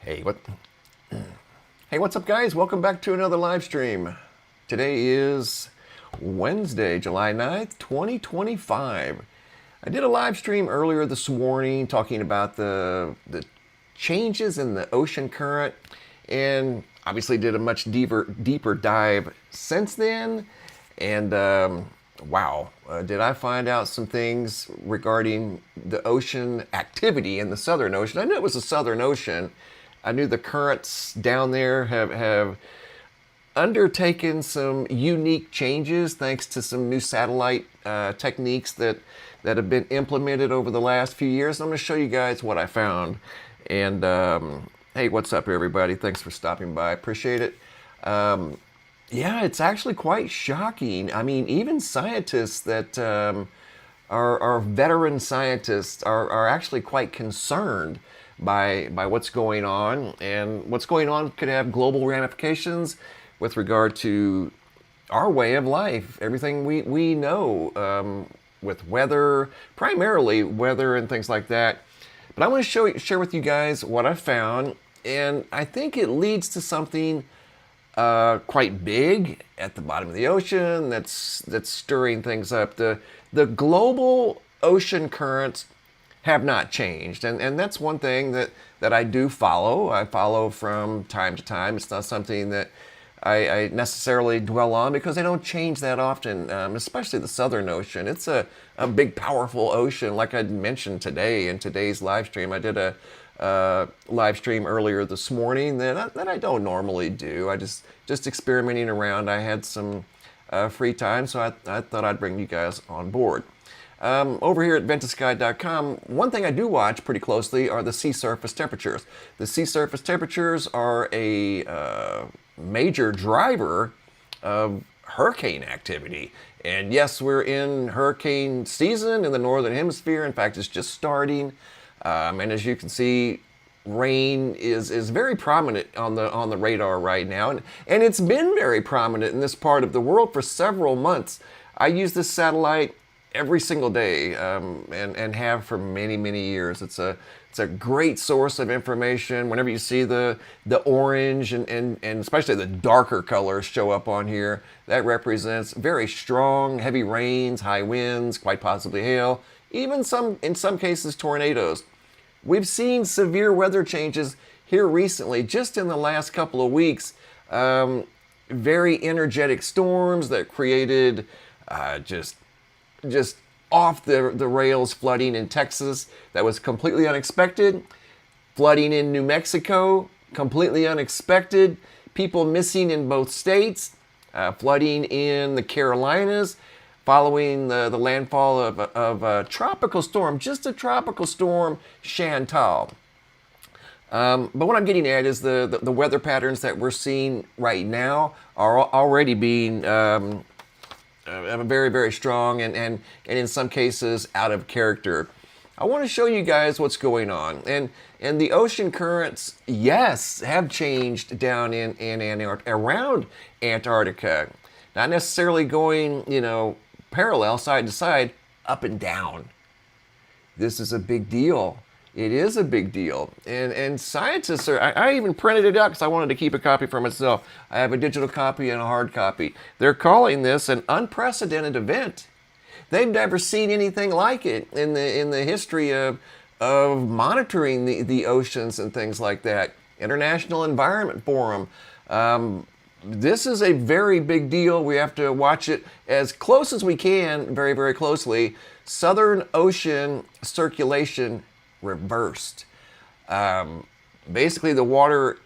Hey, what's up, guys? Welcome back to another live stream. Today is Wednesday, July 9th, 2025. I did a live stream earlier this morning talking about the changes in the ocean current, and obviously did a much deeper dive since then. And wow, did I find out some things regarding the ocean activity in the Southern Ocean. I knew it was the Southern Ocean. I knew the currents down there have undertaken some unique changes thanks to some new satellite techniques that have been implemented over the last few years. I'm going to show you guys what I found. And hey, what's up, everybody? Thanks for stopping by. Appreciate it. Yeah, it's actually quite shocking. I mean, even scientists that are veteran scientists are actually quite concerned by what's going on, and what's going on could have global ramifications with regard to our way of life, everything we know, with weather, primarily weather and things like that. But I want to share with you guys what I found, and I think it leads to something quite big at the bottom of the ocean that's stirring things up. The global ocean currents have not changed, and that's one thing that I do follow. I follow from time to time. It's not something that I necessarily dwell on because they don't change that often, especially the Southern Ocean. It's a big, powerful ocean. Like I mentioned today in today's live stream, I did a live stream earlier this morning that I don't normally do. I just experimenting around. I had some free time, so I thought I'd bring you guys on board. Over here at ventusky.com, one thing I do watch pretty closely are the sea surface temperatures. The sea surface temperatures are a major driver of hurricane activity. And yes, we're in hurricane season in the northern hemisphere. In fact, it's just starting. And as you can see, rain is very prominent on the radar right now, and it's been very prominent in this part of the world for several months. I use this satellite every single day, and have for many years. It's a great source of information. Whenever you see the orange and especially the darker colors show up on here, that represents very strong, heavy rains, high winds, quite possibly hail, even in some cases tornadoes. We've seen severe weather changes here recently, just in the last couple of weeks. Very energetic storms that created just off the rails flooding in Texas that was completely unexpected. Flooding in New Mexico, completely unexpected. People missing in both states. Flooding in the Carolinas following the landfall of a tropical storm, just a tropical storm, Chantal. But what I'm getting at is the weather patterns that we're seeing right now are already being very strong and in some cases out of character. I want to show you guys what's going on. And the ocean currents, yes, have changed down around Antarctica. Not necessarily going, parallel side to side, up and down. This is a big deal. It is a big deal. And scientists I even printed it out because I wanted to keep a copy for myself. I have a digital copy and a hard copy. They're calling this an unprecedented event. They've never seen anything like it in the history of monitoring the oceans and things like that. International Environment Forum. This is a very big deal. We have to watch it as close as we can, very closely. Southern Ocean circulation reversed. Basically, the water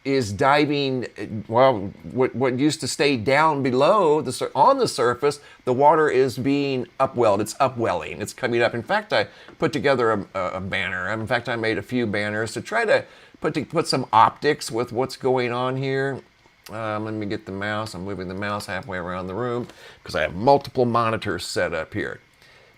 is diving. Well, what used to stay down below on the surface, the water is being upwelled. It's upwelling. It's coming up. In fact, I put together a banner. In fact, I made a few banners to try to put some optics with what's going on here. Let me get the mouse. I'm moving the mouse halfway around the room because I have multiple monitors set up here.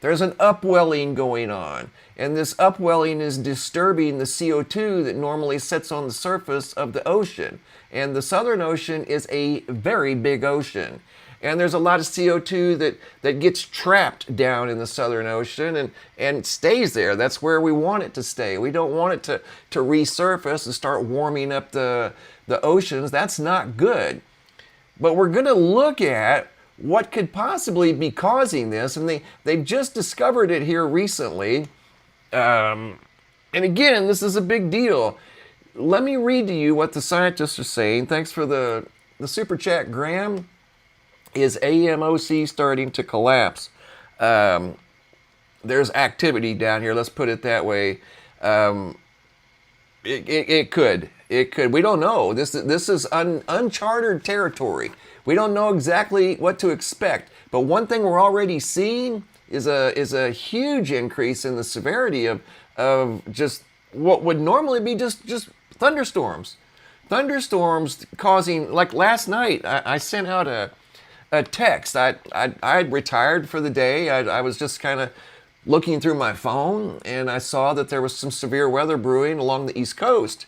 There's an upwelling going on, and this upwelling is disturbing the CO2 that normally sits on the surface of the ocean. And the Southern Ocean is a very big ocean. and there's a lot of CO2 that gets trapped down in the Southern Ocean and stays there. That's where we want it to stay. We don't want it to resurface and start warming up the oceans. That's not good. But we're going to look at what could possibly be causing this, and they've just discovered it here recently. And again, this is a big deal. Let me read to you what the scientists are saying. Thanks for the super chat, Graham. Is AMOC starting to collapse? There's activity down here, let's put it that way. It could. We don't know. This is uncharted territory. We don't know exactly what to expect. But one thing we're already seeing is a huge increase in the severity of just what would normally be just thunderstorms. Thunderstorms causing, like last night, I sent out a text. I'd retired for the day. I was just kind of looking through my phone, and I saw that there was some severe weather brewing along the East Coast.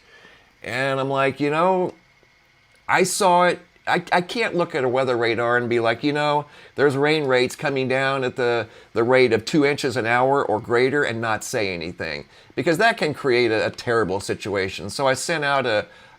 And I'm like, I saw it. I can't look at a weather radar and be like, there's rain rates coming down at the rate of 2 inches an hour or greater and not say anything, because that can create a terrible situation. So I sent out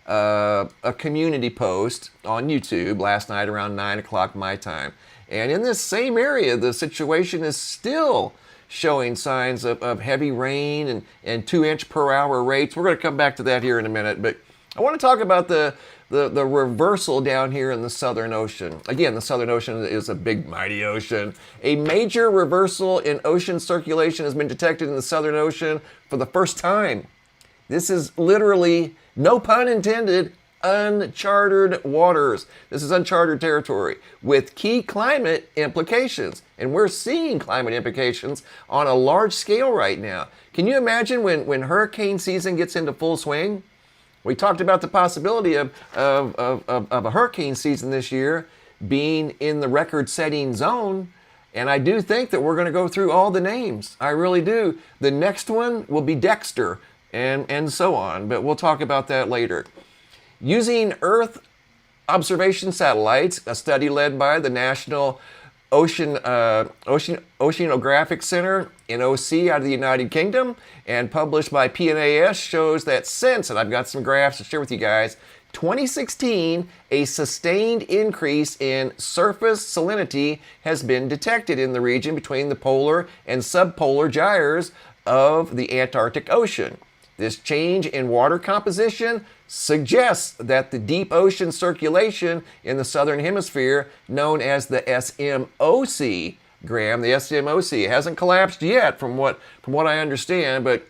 a community post on YouTube last night around 9 o'clock my time. And in this same area, the situation is still showing signs of heavy rain and 2 inch per hour rates. We're going to come back to that here in a minute, but I want to talk about the reversal down here in the Southern Ocean. Again, the Southern Ocean is a big, mighty ocean. A major reversal in ocean circulation has been detected in the Southern Ocean for the first time. This is literally, no pun intended, uncharted waters. This is uncharted territory with key climate implications. And we're seeing climate implications on a large scale right now. Can you imagine when hurricane season gets into full swing? We talked about the possibility of a hurricane season this year being in the record-setting zone. And I do think that we're going to go through all the names. I really do. The next one will be Dexter and so on. But we'll talk about that later. Using Earth observation satellites, a study led by the National Oceanographic Center, NOC, out of the United Kingdom, and published by PNAS, shows that since, and I've got some graphs to share with you guys, 2016, a sustained increase in surface salinity has been detected in the region between the polar and subpolar gyres of the Antarctic Ocean. This change in water composition suggests that the deep ocean circulation in the southern hemisphere, known as the SMOC, Graham, the SMOC, hasn't collapsed yet from what I understand, but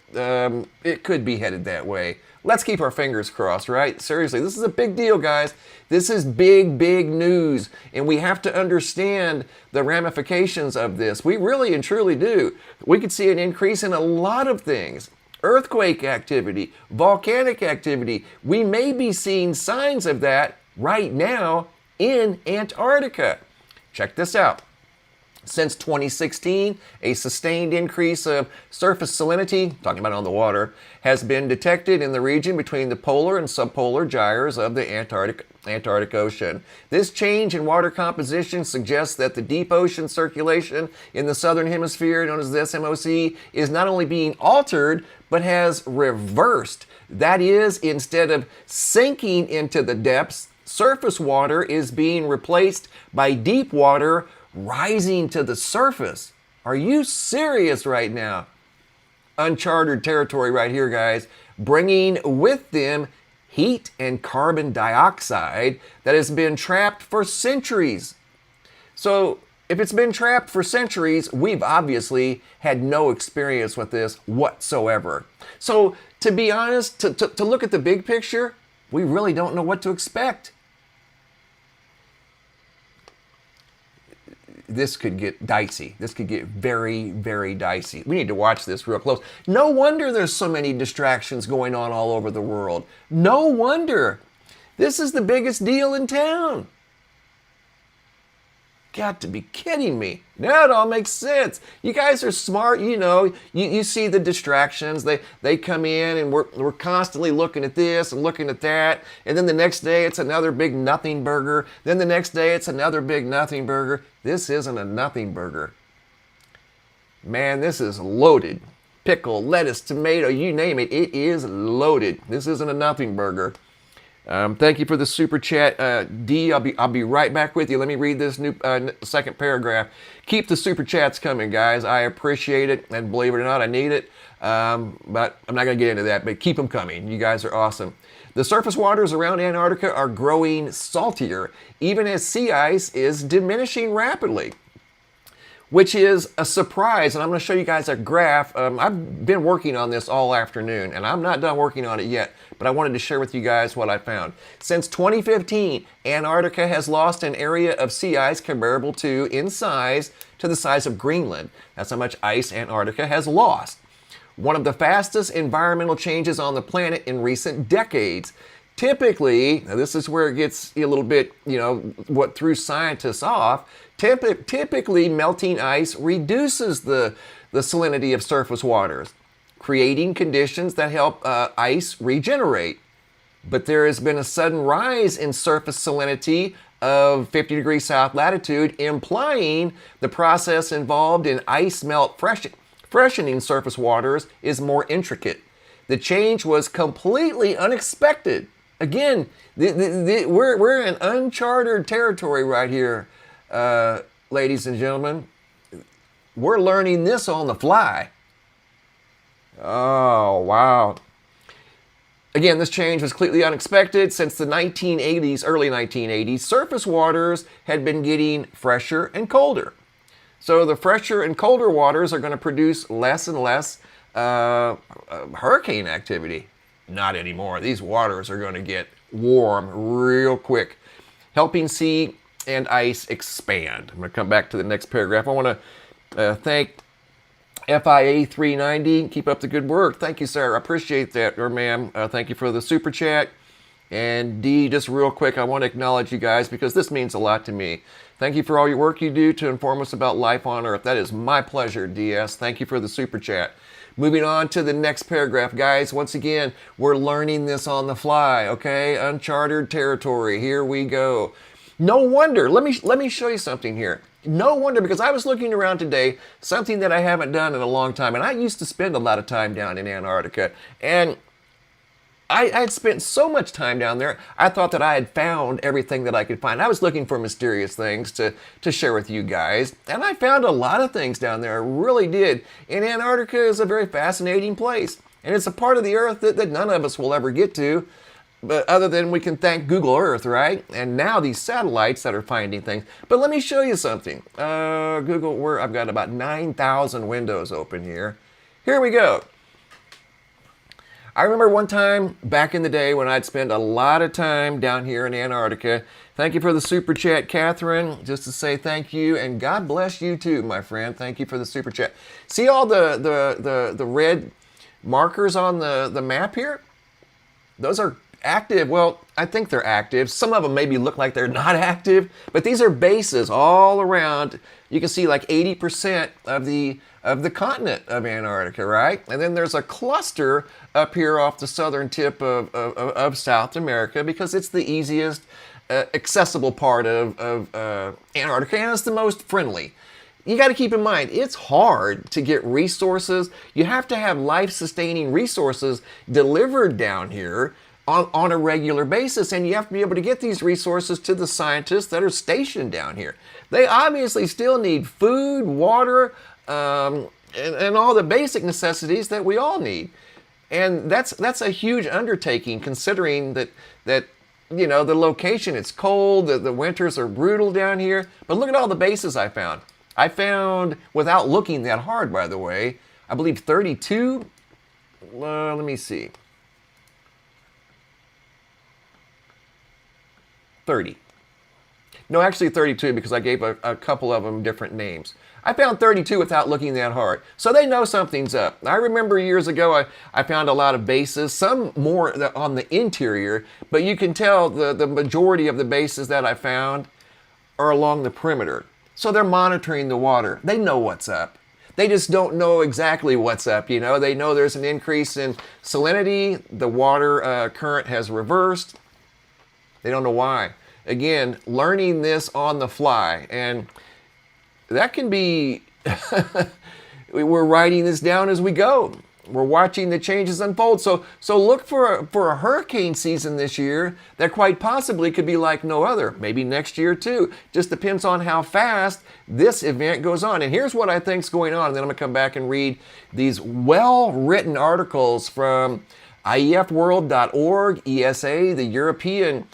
it could be headed that way. Let's keep our fingers crossed, right? Seriously, this is a big deal, guys. This is big, big news, and we have to understand the ramifications of this. We really and truly do. We could see an increase in a lot of things. Earthquake activity, volcanic activity. We may be seeing signs of that right now in Antarctica. Check this out. Since 2016, a sustained increase of surface salinity, talking about on the water, has been detected in the region between the polar and subpolar gyres of the Antarctic Ocean. This change in water composition suggests that the deep ocean circulation in the southern hemisphere, known as the SMOC, is not only being altered, but has reversed. That is, instead of sinking into the depths, surface water is being replaced by deep water rising to the surface. Are you serious right now? Uncharted territory right here, guys, bringing with them heat and carbon dioxide that has been trapped for centuries. So if it's been trapped for centuries, we've obviously had no experience with this whatsoever. So to be honest, to look at the big picture, we really don't know what to expect. This could get dicey. This could get very, very dicey. We need to watch this real close. No wonder there's so many distractions going on all over the world. No wonder. This is the biggest deal in town. got to be kidding me. Now it all makes sense. You guys are smart, you know. You see the distractions. They come in and we're constantly looking at this and looking at that. And then the next day it's another big nothing burger. Then the next day it's another big nothing burger. This isn't a nothing burger. Man, this is loaded. Pickle, lettuce, tomato, you name it. It is loaded. This isn't a nothing burger. Thank you for the super chat, D. I'll be right back with you. Let me read this new second paragraph. Keep the super chats coming, guys. I appreciate it, and believe it or not, I need it. But I'm not going to get into that. But keep them coming. You guys are awesome. The surface waters around Antarctica are growing saltier, even as sea ice is diminishing rapidly, which is a surprise. And I'm going to show you guys a graph. I've been working on this all afternoon, and I'm not done working on it yet, but I wanted to share with you guys what I found. Since 2015, Antarctica has lost an area of sea ice comparable to, in size, to the size of Greenland. That's how much ice Antarctica has lost. One of the fastest environmental changes on the planet in recent decades. Typically, now this is where it gets a little bit, what threw scientists off. Typically, melting ice reduces the salinity of surface waters, creating conditions that help ice regenerate. But there has been a sudden rise in surface salinity of 50 degrees south latitude, implying the process involved in ice melt freshening surface waters is more intricate. The change was completely unexpected. Again, we're in uncharted territory right here, ladies and gentlemen. We're learning this on the fly. Oh, wow. Again, this change was completely unexpected. Since the 1980s, early 1980s, surface waters had been getting fresher and colder. So the fresher and colder waters are going to produce less and less hurricane activity. Not anymore. These waters are going to get warm real quick, helping sea and ice expand. I'm going to come back to the next paragraph. I want to thank FIA 390. Keep up the good work. Thank you, sir. I appreciate that, or ma'am. Thank you for the super chat. And D, just real quick, I want to acknowledge you guys because this means a lot to me. Thank you for all your work you do to inform us about life on Earth. That is my pleasure, DS. Thank you for the super chat. Moving on to the next paragraph, guys. Once again, we're learning this on the fly, okay? Uncharted territory. Here we go. No wonder. Let me show you something here. No wonder, because I was looking around today, something that I haven't done in a long time, and I used to spend a lot of time down in Antarctica, and I had spent so much time down there, I thought that I had found everything that I could find. I was looking for mysterious things to share with you guys, and I found a lot of things down there. I really did. And Antarctica is a very fascinating place, and it's a part of the Earth that none of us will ever get to, but other than we can thank Google Earth, right? And now these satellites that are finding things. But let me show you something. Google, I've got about 9,000 windows open here. Here we go. I remember one time back in the day when I'd spend a lot of time down here in Antarctica. Thank you for the super chat, Catherine. Just to say thank you, and God bless you too, my friend. Thank you for the super chat. See all the red markers on the map here? Those are active. Well, I think they're active. Some of them maybe look like they're not active, but these are bases all around. You can see like 80% of the continent of Antarctica, right? And then there's a cluster up here off the southern tip of South America because it's the easiest accessible part of Antarctica, and it's the most friendly. You got to keep in mind, it's hard to get resources. You have to have life-sustaining resources delivered down here on a regular basis, and you have to be able to get these resources to the scientists that are stationed down here. They obviously still need food, water, and all the basic necessities that we all need. And that's a huge undertaking, considering that the location, it's cold, the winters are brutal down here. But look at all the bases I found. I found, without looking that hard, by the way, I believe 32. Let me see. 30. No, actually 32, because I gave a couple of them different names. I found 32 without looking that hard. So they know something's up. I remember years ago I found a lot of bases, some more on the interior, but you can tell the majority of the bases that I found are along the perimeter. So they're monitoring the water. They know what's up. They just don't know exactly what's up. You know, they know there's an increase in salinity. The water current has reversed. They don't know why. Again, learning this on the fly. And that can be, we're writing this down as we go. We're watching the changes unfold. So look for a hurricane season this year that quite possibly could be like no other. Maybe next year too. Just depends on how fast this event goes on. And here's what I think's going on. And then I'm going to come back and read these well-written articles from iefworld.org, ESA, the European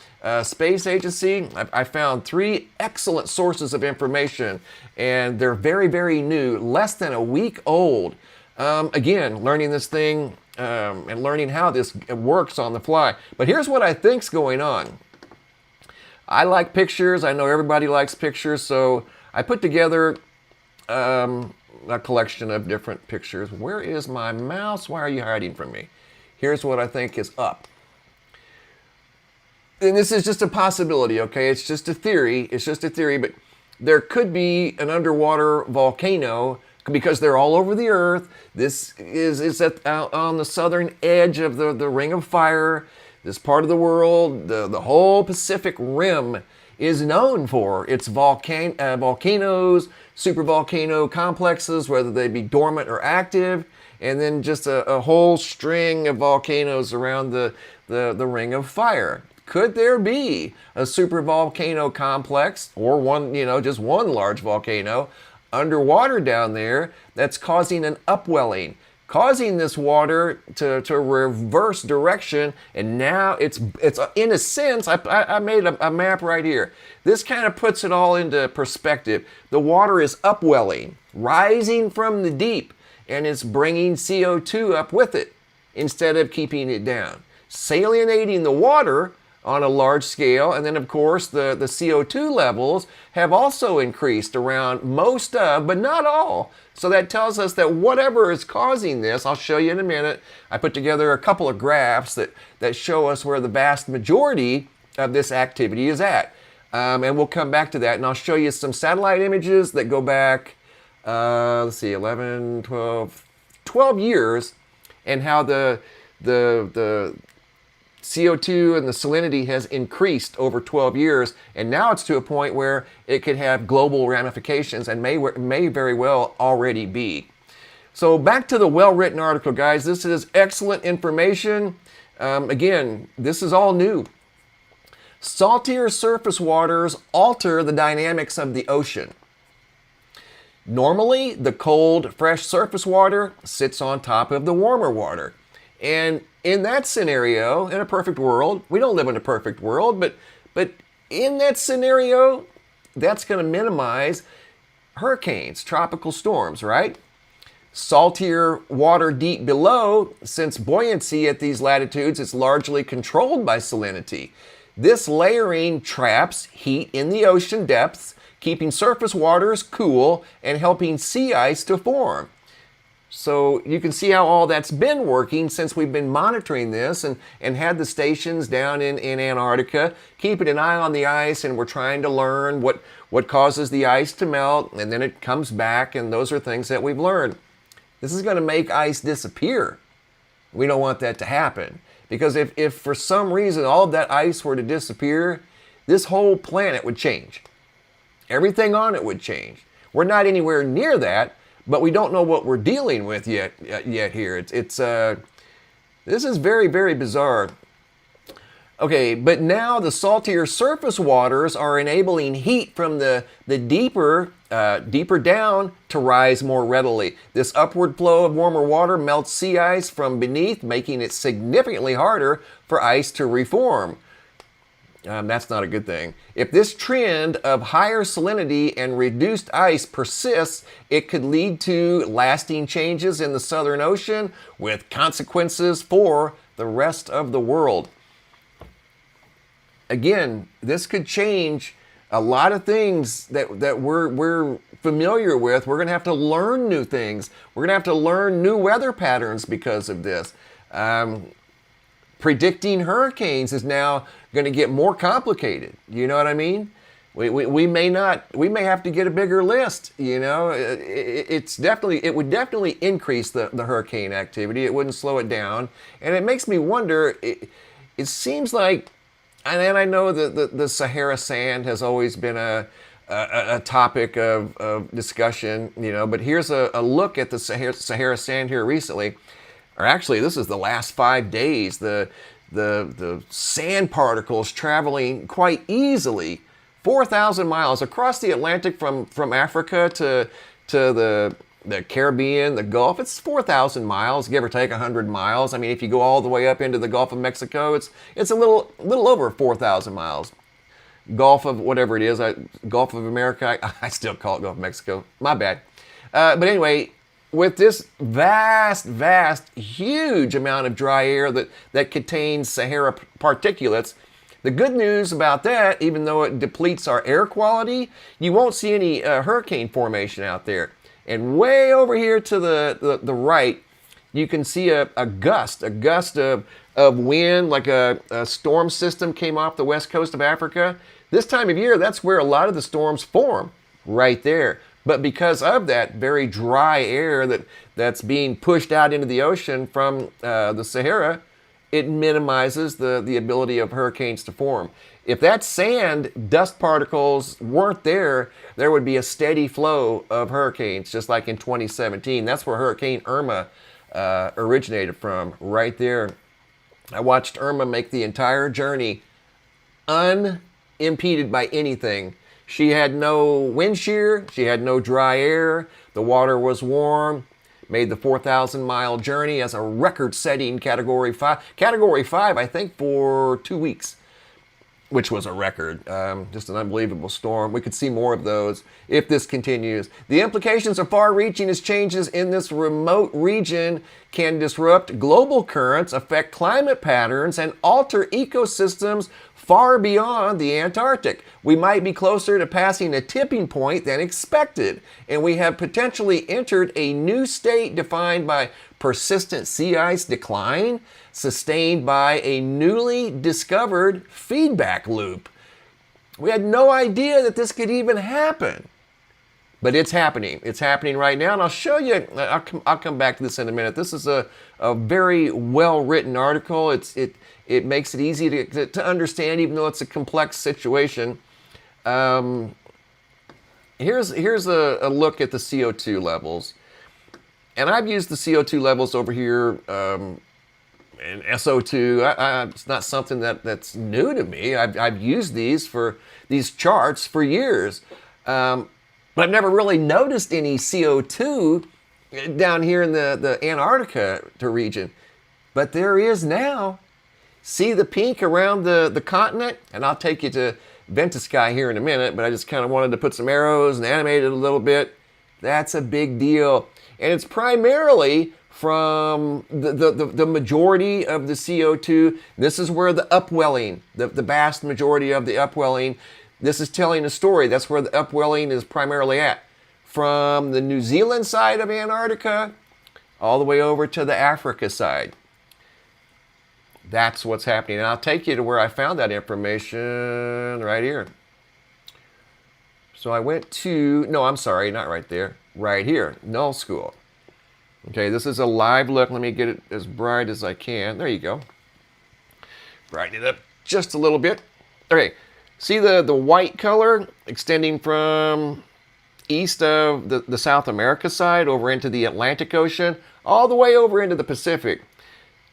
Space Agency. I found 3 excellent sources of information, and they're very, very new, less than a week old. Again, learning this thing and learning how this works on the fly. But here's what I think's going on. I like pictures. I know everybody likes pictures, so I put together a collection of different pictures. Where is my mouse? Why are you hiding from me? Here's what I think is up. And this is just a possibility, okay? It's just a theory. It's just a theory, but there could be an underwater volcano because they're all over the earth. This is out on the southern edge of the Ring of Fire. This part of the world, the whole Pacific Rim is known for its volcanoes, supervolcano complexes, whether they be dormant or active, and then just a whole string of volcanoes around the Ring of Fire. Could there be a supervolcano complex, or one, just one large volcano underwater down there that's causing an upwelling, causing this water to reverse direction? And now it's in a sense, I made a map right here. This kind of puts it all into perspective. The water is upwelling, rising from the deep, and it's bringing CO2 up with it instead of keeping it down, salinating the water on a large scale. And then of course the CO2 levels have also increased around most of, but not all. So that tells us that whatever is causing this, I'll show you in a minute. I put together a couple of graphs that show us where the vast majority of this activity is at. And we'll come back to that, and I'll show you some satellite images that go back, let's see, 11, 12 years, and how the CO2 and the salinity has increased over 12 years, and now it's to a point where it could have global ramifications and may very well already be. So back to the well-written article, guys. This is excellent information. Again, this is all new. Saltier surface waters alter the dynamics of the ocean. Normally, the cold, fresh surface water sits on top of the warmer water. And in that scenario, in a perfect world, we don't live in a perfect world, but in that scenario, that's going to minimize hurricanes, tropical storms, right? Saltier water deep below, since buoyancy at these latitudes is largely controlled by salinity. This layering traps heat in the ocean depths, keeping surface waters cool and helping sea ice to form. So you can see how all that's been working since we've been monitoring this and had the stations down in Antarctica, keeping an eye on the ice, and we're trying to learn what causes the ice to melt, and then it comes back, and those are things that we've learned. This is going to make ice disappear. We don't want that to happen, because if for some reason all of that ice were to disappear, this whole planet would change. Everything on it would change. We're not anywhere near that, but we don't know what we're dealing with yet here. This is very, very bizarre. Okay, but now the saltier surface waters are enabling heat from the deeper down to rise more readily. This upward flow of warmer water melts sea ice from beneath, making it significantly harder for ice to reform. That's not a good thing. If this trend of higher salinity and reduced ice persists, it could lead to lasting changes in the Southern Ocean with consequences for the rest of the world. Again, this could change a lot of things that we're familiar with. We're going to have to learn new things. We're going to have to learn new weather patterns because of this. Predicting hurricanes is now going to get more complicated. You know what I mean? We may not, we may have to get a bigger list. You know, it would definitely increase the hurricane activity. It wouldn't slow it down. And it makes me wonder, it seems like, and I know that the Sahara sand has always been a topic of discussion, you know, but here's a look at the Sahara sand here recently, or actually this is the last 5 days. The sand particles traveling quite easily 4,000 miles across the Atlantic from Africa to the Caribbean, the Gulf. It's 4,000 miles, give or take 100 miles. I mean, if you go all the way up into the Gulf of Mexico, it's a little over 4,000 miles. Gulf of whatever it is, Gulf of America, I still call it Gulf of Mexico. My bad. But anyway, with this vast, huge amount of dry air that contains Sahara particulates, the good news about that, even though it depletes our air quality, you won't see any hurricane formation out there. And way over here to the right, you can see a gust of wind, like a storm system came off the west coast of Africa. This time of year, that's where a lot of the storms form, right there. But because of that very dry air that's being pushed out into the ocean from the Sahara, it minimizes the ability of hurricanes to form. If that sand, dust particles weren't there, there would be a steady flow of hurricanes, just like in 2017. That's where Hurricane Irma originated from, right there. I watched Irma make the entire journey unimpeded by anything. She had no wind shear, she had no dry air, the water was warm, made the 4,000-mile journey as a record-setting Category 5. Category 5, I think, for 2 weeks, which was a record. Just an unbelievable storm. We could see more of those if this continues. The implications are far-reaching as changes in this remote region can disrupt global currents, affect climate patterns, and alter ecosystems far beyond the Antarctic. We might be closer to passing a tipping point than expected, and we have potentially entered a new state defined by persistent sea ice decline, sustained by a newly discovered feedback loop. We had no idea that this could even happen, but it's happening. It's happening right now, and I'll show you. I'll come back to this in a minute. This is a very well-written article. It makes it easy to understand, even though it's a complex situation. Here's a look at the CO2 levels. And I've used the CO2 levels over here in SO2. It's not something that's new to me. I've used these charts for years. But I've never really noticed any CO2 down here in the Antarctica region. But there is now. See the pink around the continent? And I'll take you to Ventisky here in a minute, but I just kind of wanted to put some arrows and animate it a little bit. That's a big deal. And it's primarily from the majority of the CO2. This is where the upwelling, the vast majority of the upwelling, this is telling a story. That's where the upwelling is primarily at. From the New Zealand side of Antarctica all the way over to the Africa side. That's what's happening. And I'll take you to where I found that information right here. So I went to, no, I'm sorry, not right there. Right here, Null School. Okay, this is a live look. Let me get it as bright as I can. There you go. Brighten it up just a little bit. Okay, see the white color extending from east of the South America side over into the Atlantic Ocean, all the way over into the Pacific.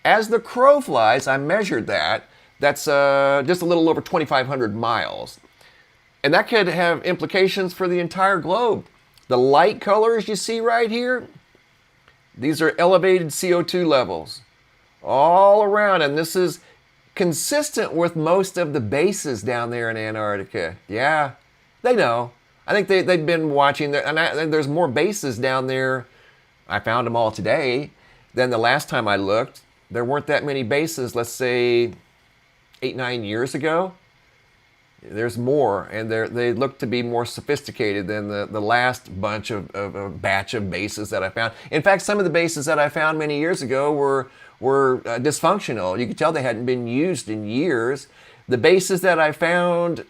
As the crow flies, I measured that. That's just a little over 2,500 miles. And that could have implications for the entire globe. The light colors you see right here, these are elevated CO2 levels all around. And this is consistent with most of the bases down there in Antarctica. Yeah, they know. I think they've been watching. And there's more bases down there. I found them all today than the last time I looked. There weren't that many bases, let's say 8-9 years ago. There's more, and they look to be more sophisticated than the last batch of bases that I found. In fact, some of the bases that I found many years ago were dysfunctional. You could tell they hadn't been used in years. The bases that I found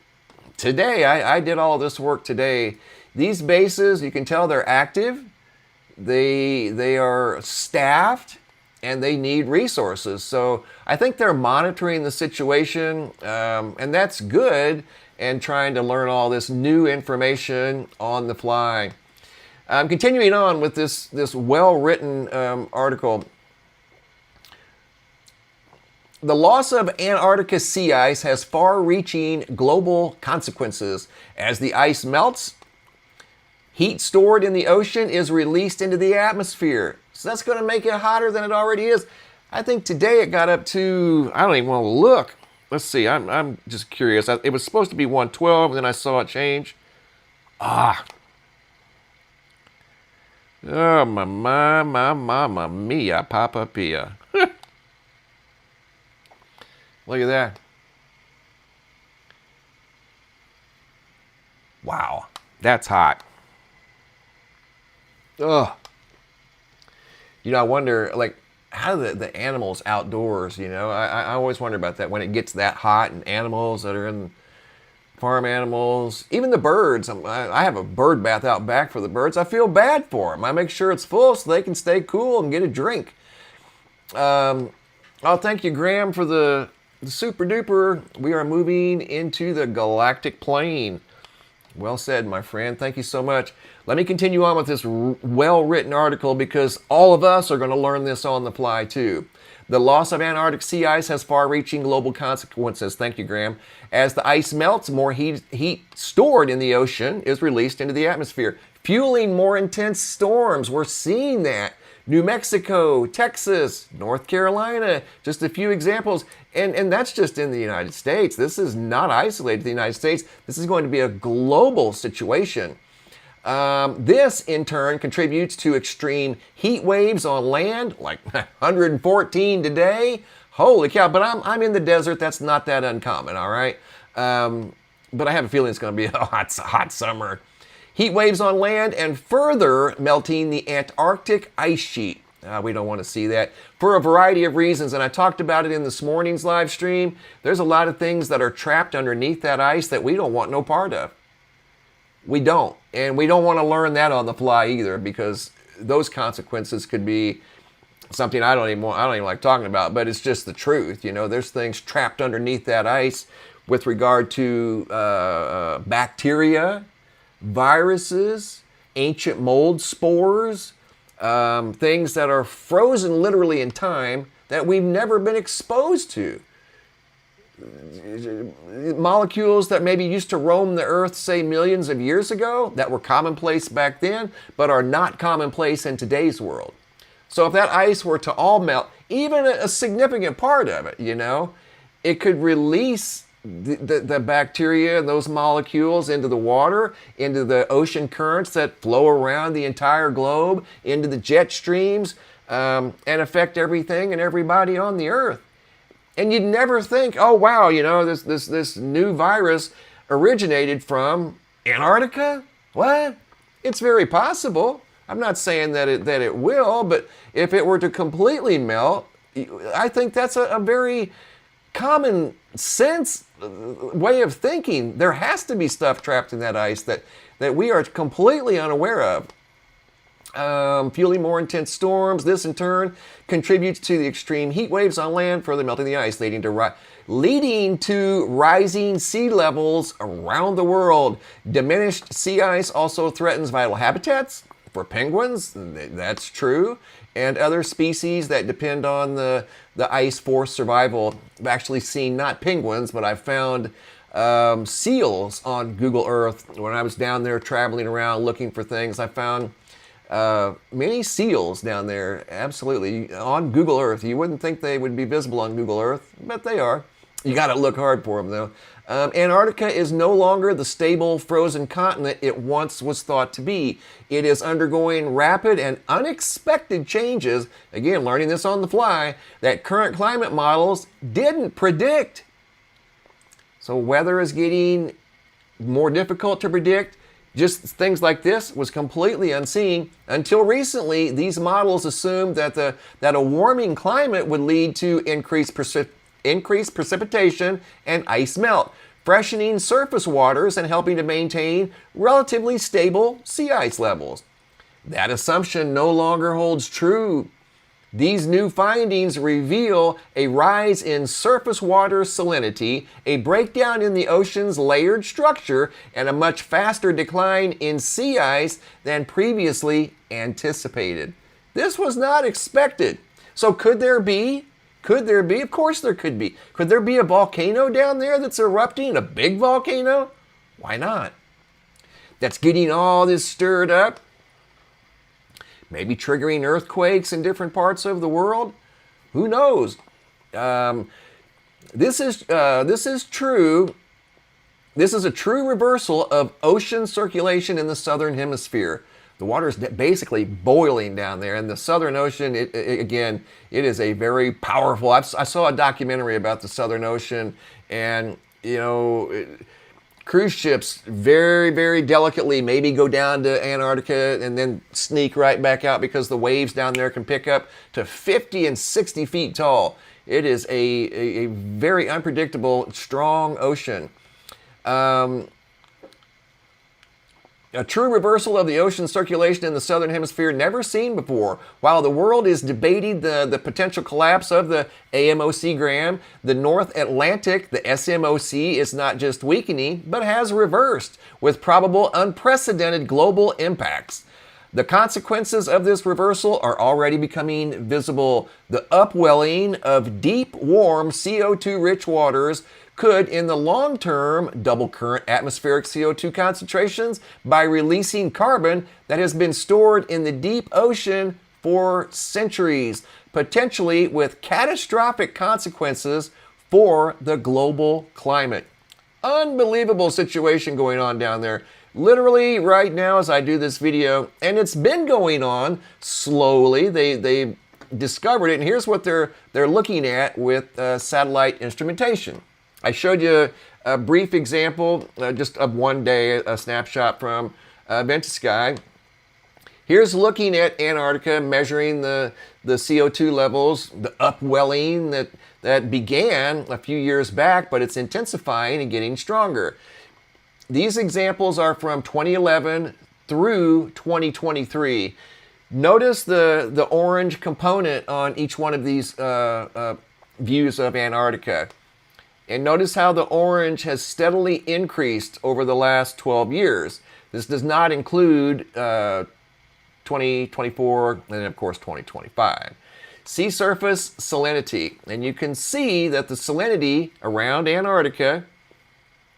today, I did all this work today. These bases, you can tell they're active. They are staffed, and they need resources. So I think they're monitoring the situation, and that's good, and trying to learn all this new information on the fly. Continuing on with this well-written article. The loss of Antarctica sea ice has far-reaching global consequences. As the ice melts, heat stored in the ocean is released into the atmosphere. So that's going to make it hotter than it already is. I think today it got up to, I don't even want to look. Let's see, I'm just curious. It was supposed to be 112, and then I saw it change. Oh, mamma mia, Papa Pia. Look at that. Wow, that's hot. Ugh. You know, I wonder, like, how do the animals outdoors, you know? I always wonder about that when it gets that hot, and animals that are in farm animals, even the birds. I have a bird bath out back for the birds. I feel bad for them. I make sure it's full so they can stay cool and get a drink. Oh, thank you, Graham, for the super duper. We are moving into the galactic plane. Well said, my friend. Thank you so much. Let me continue on with this well-written article, because all of us are going to learn this on the fly too. The loss of Antarctic sea ice has far-reaching global consequences. Thank you, Graham. As the ice melts, more heat stored in the ocean is released into the atmosphere, fueling more intense storms. We're seeing that. New Mexico, Texas, North Carolina, just a few examples. And that's just in the United States. This is not isolated to the United States. This is going to be a global situation. This, in turn, contributes to extreme heat waves on land, like 114 today. Holy cow, but I'm in the desert. That's not that uncommon, all right? But I have a feeling it's going to be a hot summer. Heat waves on land and further melting the Antarctic ice sheet. We don't want to see that for a variety of reasons, and I talked about it in this morning's live stream. There's a lot of things that are trapped underneath that ice that we don't want no part of. We don't, and we don't want to learn that on the fly either, because those consequences could be something I don't even like talking about, but it's just the truth. You know, there's things trapped underneath that ice with regard to bacteria, viruses, ancient mold spores, things that are frozen literally in time that we've never been exposed to. Molecules that maybe used to roam the earth, say, millions of years ago, that were commonplace back then, but are not commonplace in today's world. So if that ice were to all melt, even a significant part of it, you know, it could release the bacteria and those molecules into the water, into the ocean currents that flow around the entire globe, into the jet streams, and affect everything and everybody on the earth. And you'd never think, oh wow, you know, this new virus originated from Antarctica? What? It's very possible. I'm not saying that it will, but if it were to completely melt, I think that's a very common sense way of thinking. There has to be stuff trapped in that ice that we are completely unaware of. Fueling more intense storms. This in turn contributes to the extreme heat waves on land, further melting the ice, leading to rising sea levels around the world. Diminished sea ice also threatens vital habitats for penguins. That's true. And other species that depend on the ice for survival. I've actually seen not penguins, but I found seals on Google Earth. When I was down there traveling around looking for things, I found many seals down there, absolutely, on Google Earth. You wouldn't think they would be visible on Google Earth, but they are. You got to look hard for them, though. Antarctica is no longer the stable frozen continent it once was thought to be. It is undergoing rapid and unexpected changes, again, learning this on the fly, that current climate models didn't predict. So weather is getting more difficult to predict. Just things like this was completely unseen. Until recently, these models assumed that a warming climate would lead to increased precipitation and ice melt, freshening surface waters and helping to maintain relatively stable sea ice levels. That assumption no longer holds true. These new findings reveal a rise in surface water salinity, a breakdown in the ocean's layered structure, and a much faster decline in sea ice than previously anticipated. This was not expected. So could there be? Of course there could be. Could there be a volcano down there that's erupting, a big volcano? Why not? That's getting all this stirred up, maybe triggering earthquakes in different parts of the world. Who knows? This is true. This is a true reversal of ocean circulation in the southern hemisphere. The water is basically boiling down there. In the Southern Ocean, again, it is a very powerful. I saw a documentary about the Southern Ocean, and cruise ships very, very delicately maybe go down to Antarctica and then sneak right back out because the waves down there can pick up to 50 and 60 feet tall. It is a very unpredictable, strong ocean. A true reversal of the ocean circulation in the southern hemisphere never seen before. While the world is debating the potential collapse of the AMOC-gram, the North Atlantic, the SMOC, is not just weakening, but has reversed, with probable unprecedented global impacts. The consequences of this reversal are already becoming visible. The upwelling of deep, warm, CO2-rich waters could, in the long term, double current atmospheric CO2 concentrations by releasing carbon that has been stored in the deep ocean for centuries, potentially with catastrophic consequences for the global climate. Unbelievable situation going on down there. Literally right now as I do this video, and it's been going on slowly. They discovered it, and here's what they're looking at with satellite instrumentation. I showed you a brief example just of one day, a snapshot from Ventusky. Here's looking at Antarctica, measuring the CO2 levels, the upwelling that began a few years back, but it's intensifying and getting stronger. These examples are from 2011 through 2023. Notice the orange component on each one of these views of Antarctica. And notice how the orange has steadily increased over the last 12 years. This does not include 2024 and then of course 2025. Sea surface salinity. And you can see that the salinity around Antarctica,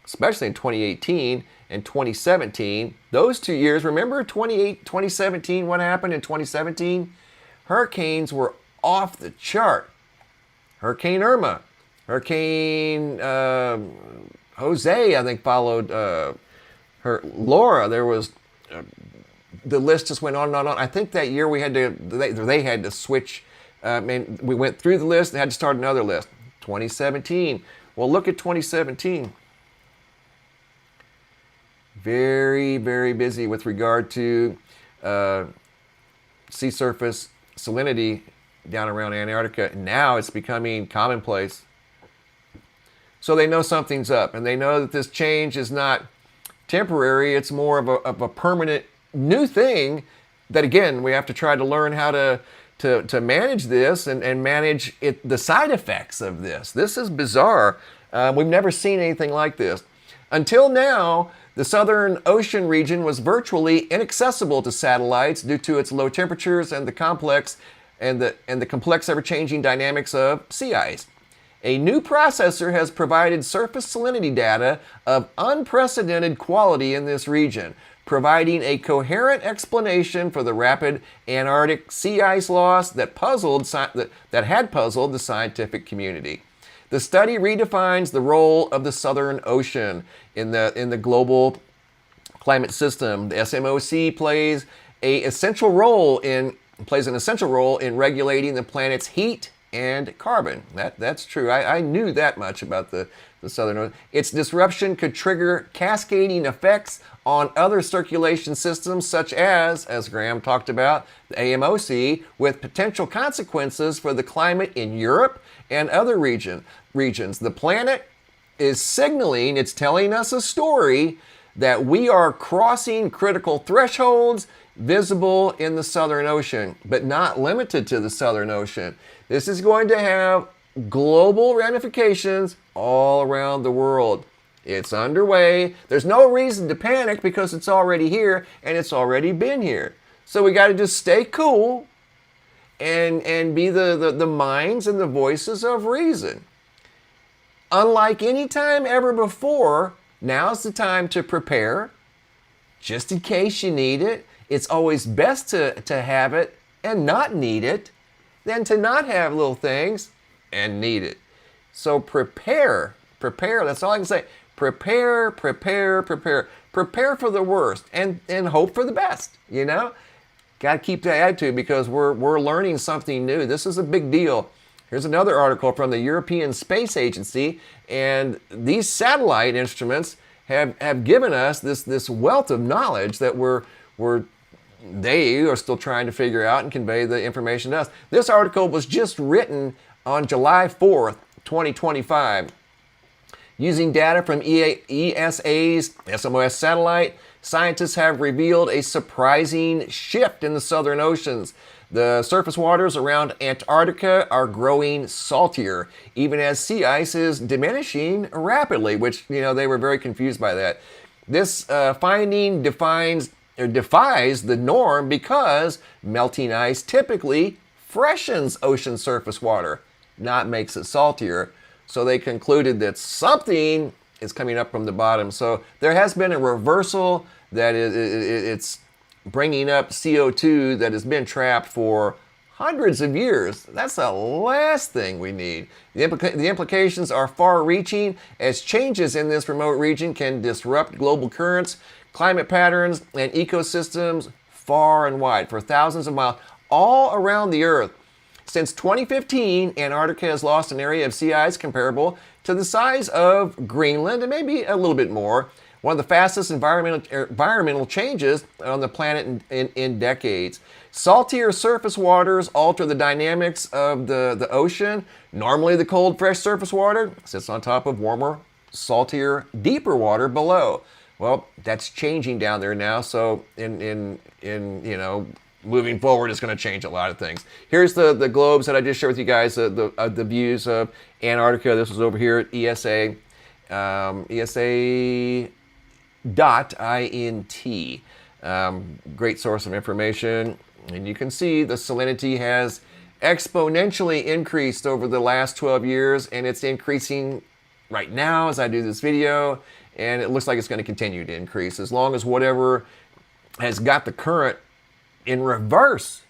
especially in 2018 and 2017, those 2 years, remember 2017, what happened in 2017? Hurricanes were off the chart. Hurricane Irma. Hurricane Jose, I think, followed her. Laura, there was, the list just went on and on and on. I think that year we had to, they had to switch, we went through the list and had to start another list. 2017. Well, look at 2017. Very, very busy with regard to sea surface salinity down around Antarctica. Now it's becoming commonplace. So they know something's up, and they know that this change is not temporary. It's more of a permanent new thing that, again, we have to try to learn how to manage this and manage the side effects of this. This is bizarre. We've never seen anything like this. Until now, the Southern Ocean region was virtually inaccessible to satellites due to its low temperatures and the complex ever-changing dynamics of sea ice. A new processor has provided surface salinity data of unprecedented quality in this region, providing a coherent explanation for the rapid Antarctic sea ice loss that had puzzled the scientific community. The study redefines the role of the Southern Ocean in the global climate system. The SMOC plays an essential role in regulating the planet's heat and carbon. That's true. I knew that much about the Southern Ocean. Its disruption could trigger cascading effects on other circulation systems, such as Graham talked about, the AMOC, with potential consequences for the climate in Europe and other regions. The planet is signaling, it's telling us a story that we are crossing critical thresholds visible in the Southern Ocean, but not limited to the Southern Ocean. This is going to have global ramifications all around the world. It's underway. There's no reason to panic because it's already here and it's already been here. So we got to just stay cool and be the minds and the voices of reason. Unlike any time ever before, now's the time to prepare, just in case you need it. It's always best to have it and not need it than to not have little things and need it. So prepare, that's all I can say. Prepare for the worst and hope for the best, you know? Got to keep that attitude because we're learning something new. This is a big deal. Here's another article from the European Space Agency, and these satellite instruments have given us this wealth of knowledge that they are still trying to figure out and convey the information to us. This article was just written on July 4th, 2025. Using data from ESA's SMOS satellite, scientists have revealed a surprising shift in the southern oceans. The surface waters around Antarctica are growing saltier, even as sea ice is diminishing rapidly, which, you know, they were very confused by that. This finding defies the norm because melting ice typically freshens ocean surface water, not makes it saltier. So they concluded that something is coming up from the bottom. So there has been a reversal that it's bringing up CO2 that has been trapped for hundreds of years. That's the last thing we need. The implications are far-reaching as changes in this remote region can disrupt global currents, climate patterns, and ecosystems far and wide for thousands of miles all around the Earth. Since 2015, Antarctica has lost an area of sea ice comparable to the size of Greenland and maybe a little bit more. One of the fastest environmental changes on the planet in decades. Saltier surface waters alter the dynamics of the ocean. Normally the cold, fresh surface water sits on top of warmer, saltier, deeper water below. Well, that's changing down there now, so in you know, moving forward, it's going to change a lot of things. Here's the globes that I just shared with you guys, the views of Antarctica. This was over here at ESA, ESA.int. Great source of information. And you can see the salinity has exponentially increased over the last 12 years, and it's increasing right now as I do this video, and it looks like it's going to continue to increase as long as whatever has got the current in reverse.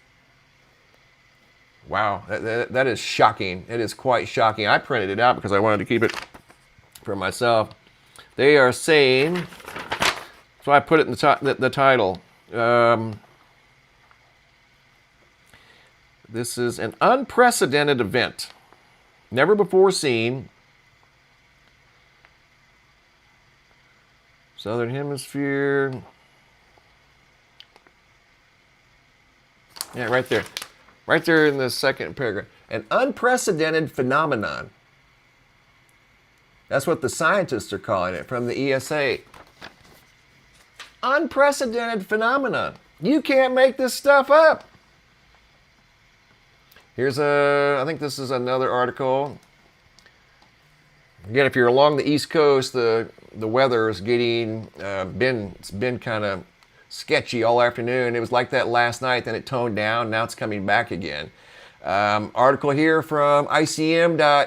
Wow, that is shocking. It is quite shocking. I printed it out because I wanted to keep it for myself. They are saying, so I put it in the title. This is an unprecedented event, never before seen. Southern Hemisphere. Yeah, right there. Right there in the second paragraph. An unprecedented phenomenon. That's what the scientists are calling it from the ESA. Unprecedented phenomenon. You can't make this stuff up. Here's I think this is another article. Again, if you're along the East Coast, the weather is getting, it's been kind of sketchy all afternoon. It was like that last night, then it toned down. Now it's coming back again. Article here from icm.csic.es.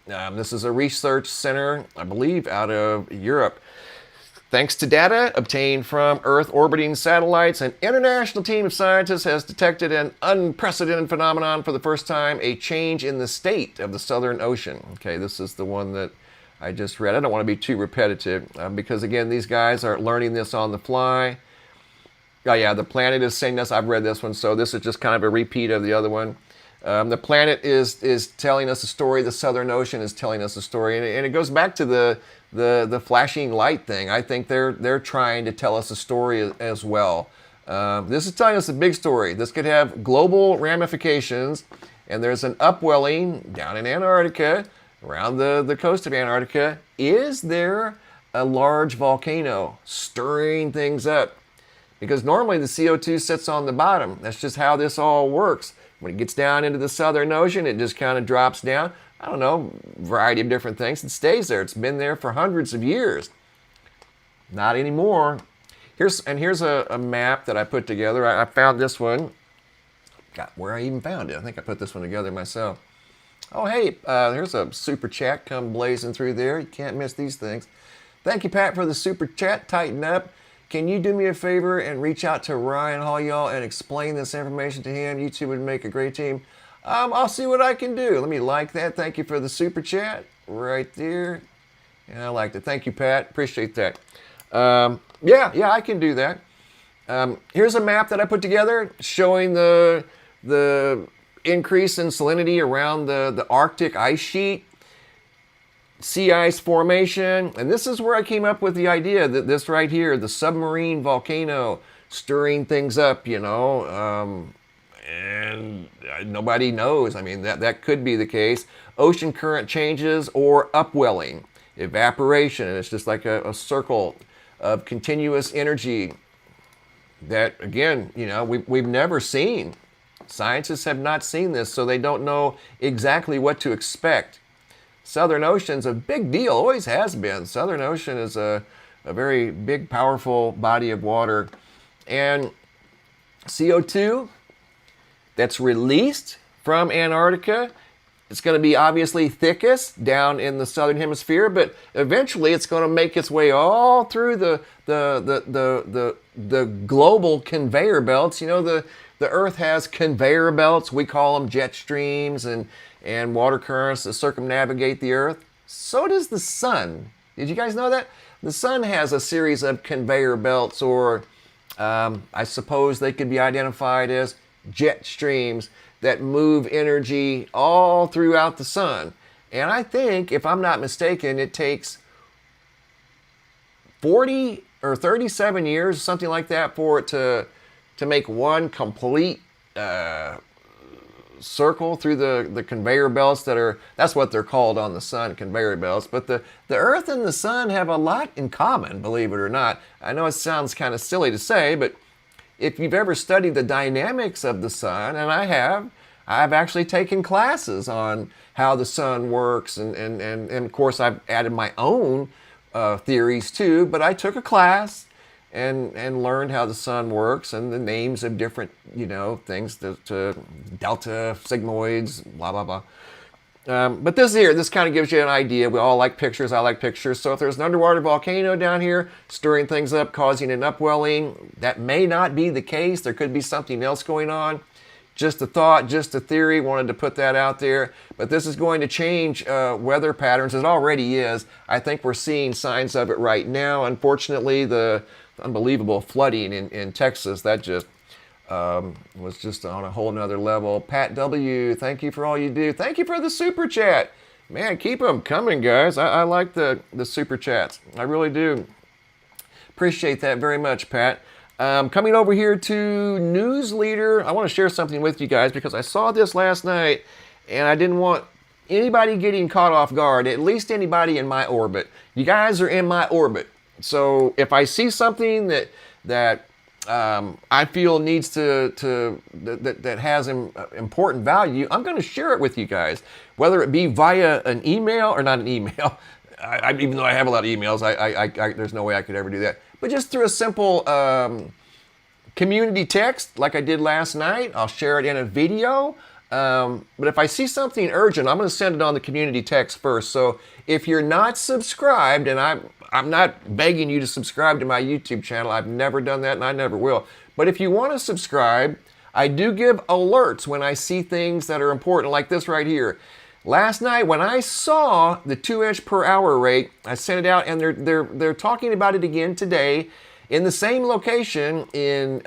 This is a research center, I believe, out of Europe. Thanks to data obtained from Earth orbiting satellites, an international team of scientists has detected an unprecedented phenomenon for the first time, a change in the state of the Southern Ocean. Okay, this is the one that I just read. I don't want to be too repetitive because, again, these guys are learning this on the fly. Oh, yeah, the planet is saying this. I've read this one, so this is just kind of a repeat of the other one. The planet is telling us a story. The Southern Ocean is telling us a story. And it goes back to the flashing light thing. I think they're trying to tell us a story as well. This is telling us a big story. This could have global ramifications and there's an upwelling down in Antarctica, around the coast of Antarctica. Is there a large volcano stirring things up? Because normally the CO2 sits on the bottom. That's just how this all works. When it gets down into the Southern Ocean, it just kind of drops down. I don't know, variety of different things. It stays there. It's been there for hundreds of years. Not anymore. Here's a map that I put together. I found this one. Got where I even found it. I think I put this one together myself. Oh, hey, here's a super chat come blazing through there. You can't miss these things. Thank you, Pat, for the super chat. Tighten up. Can you do me a favor and reach out to Ryan Hall, y'all, and explain this information to him? You two would make a great team. I'll see what I can do. Let me like that. Thank you for the super chat right there. And I liked it. Thank you, Pat. Appreciate that. Yeah, I can do that. Here's a map that I put together showing the increase in salinity around the Arctic ice sheet. Sea ice formation, and this is where I came up with the idea that this right here, the submarine volcano stirring things up, and nobody knows. I mean, that could be the case. Ocean current changes or upwelling, evaporation, and it's just like a circle of continuous energy that, again, we've never seen. Scientists have not seen this, so they don't know exactly what to expect. Southern Ocean's a big deal, always has been. Southern Ocean is a very big, powerful body of water. And CO2 that's released from Antarctica, it's going to be obviously thickest down in the southern hemisphere, but eventually it's going to make its way all through the global conveyor belts. The Earth has conveyor belts. We call them jet streams and water currents that circumnavigate the Earth. So does the sun. Did you guys know that? The sun has a series of conveyor belts, or I suppose they could be identified as jet streams that move energy all throughout the sun. And I think, if I'm not mistaken, it takes 40 or 37 years, something like that, for it to make one complete circle through the conveyor belts that's what they're called on the sun, conveyor belts. But the Earth and the sun have a lot in common, believe it or not. I know it sounds kind of silly to say, but if you've ever studied the dynamics of the sun, and I've actually taken classes on how the sun works, and of course I've added my own theories too, but I took a class and learned how the sun works and the names of different, things to delta, sigmoids, blah, blah, blah. But this kind of gives you an idea. We all like pictures. I like pictures. So if there's an underwater volcano down here stirring things up, causing an upwelling, that may not be the case. There could be something else going on. Just a thought, just a theory. Wanted to put that out there. But this is going to change weather patterns. It already is. I think we're seeing signs of it right now. Unfortunately, the unbelievable flooding in Texas, that just was just on a whole nother level. Pat W., thank you for all you do. Thank you for the super chat. Man, keep them coming, guys. I like the super chats. I really do. Appreciate that very much, Pat. Coming over here to News Leader, I want to share something with you guys because I saw this last night and I didn't want anybody getting caught off guard, at least anybody in my orbit. You guys are in my orbit. So if I see something that I feel needs that has important value, I'm going to share it with you guys, whether it be via an email or not an email. Even though I have a lot of emails, there's no way I could ever do that. But just through a simple community text, like I did last night, I'll share it in a video. But if I see something urgent, I'm going to send it on the community text first. So if you're not subscribed, and I'm not begging you to subscribe to my YouTube channel. I've never done that and I never will. But if you want to subscribe, I do give alerts when I see things that are important, like this right here. Last night when I saw the 2 inch per hour rate, I sent it out, and they're talking about it again today in the same location in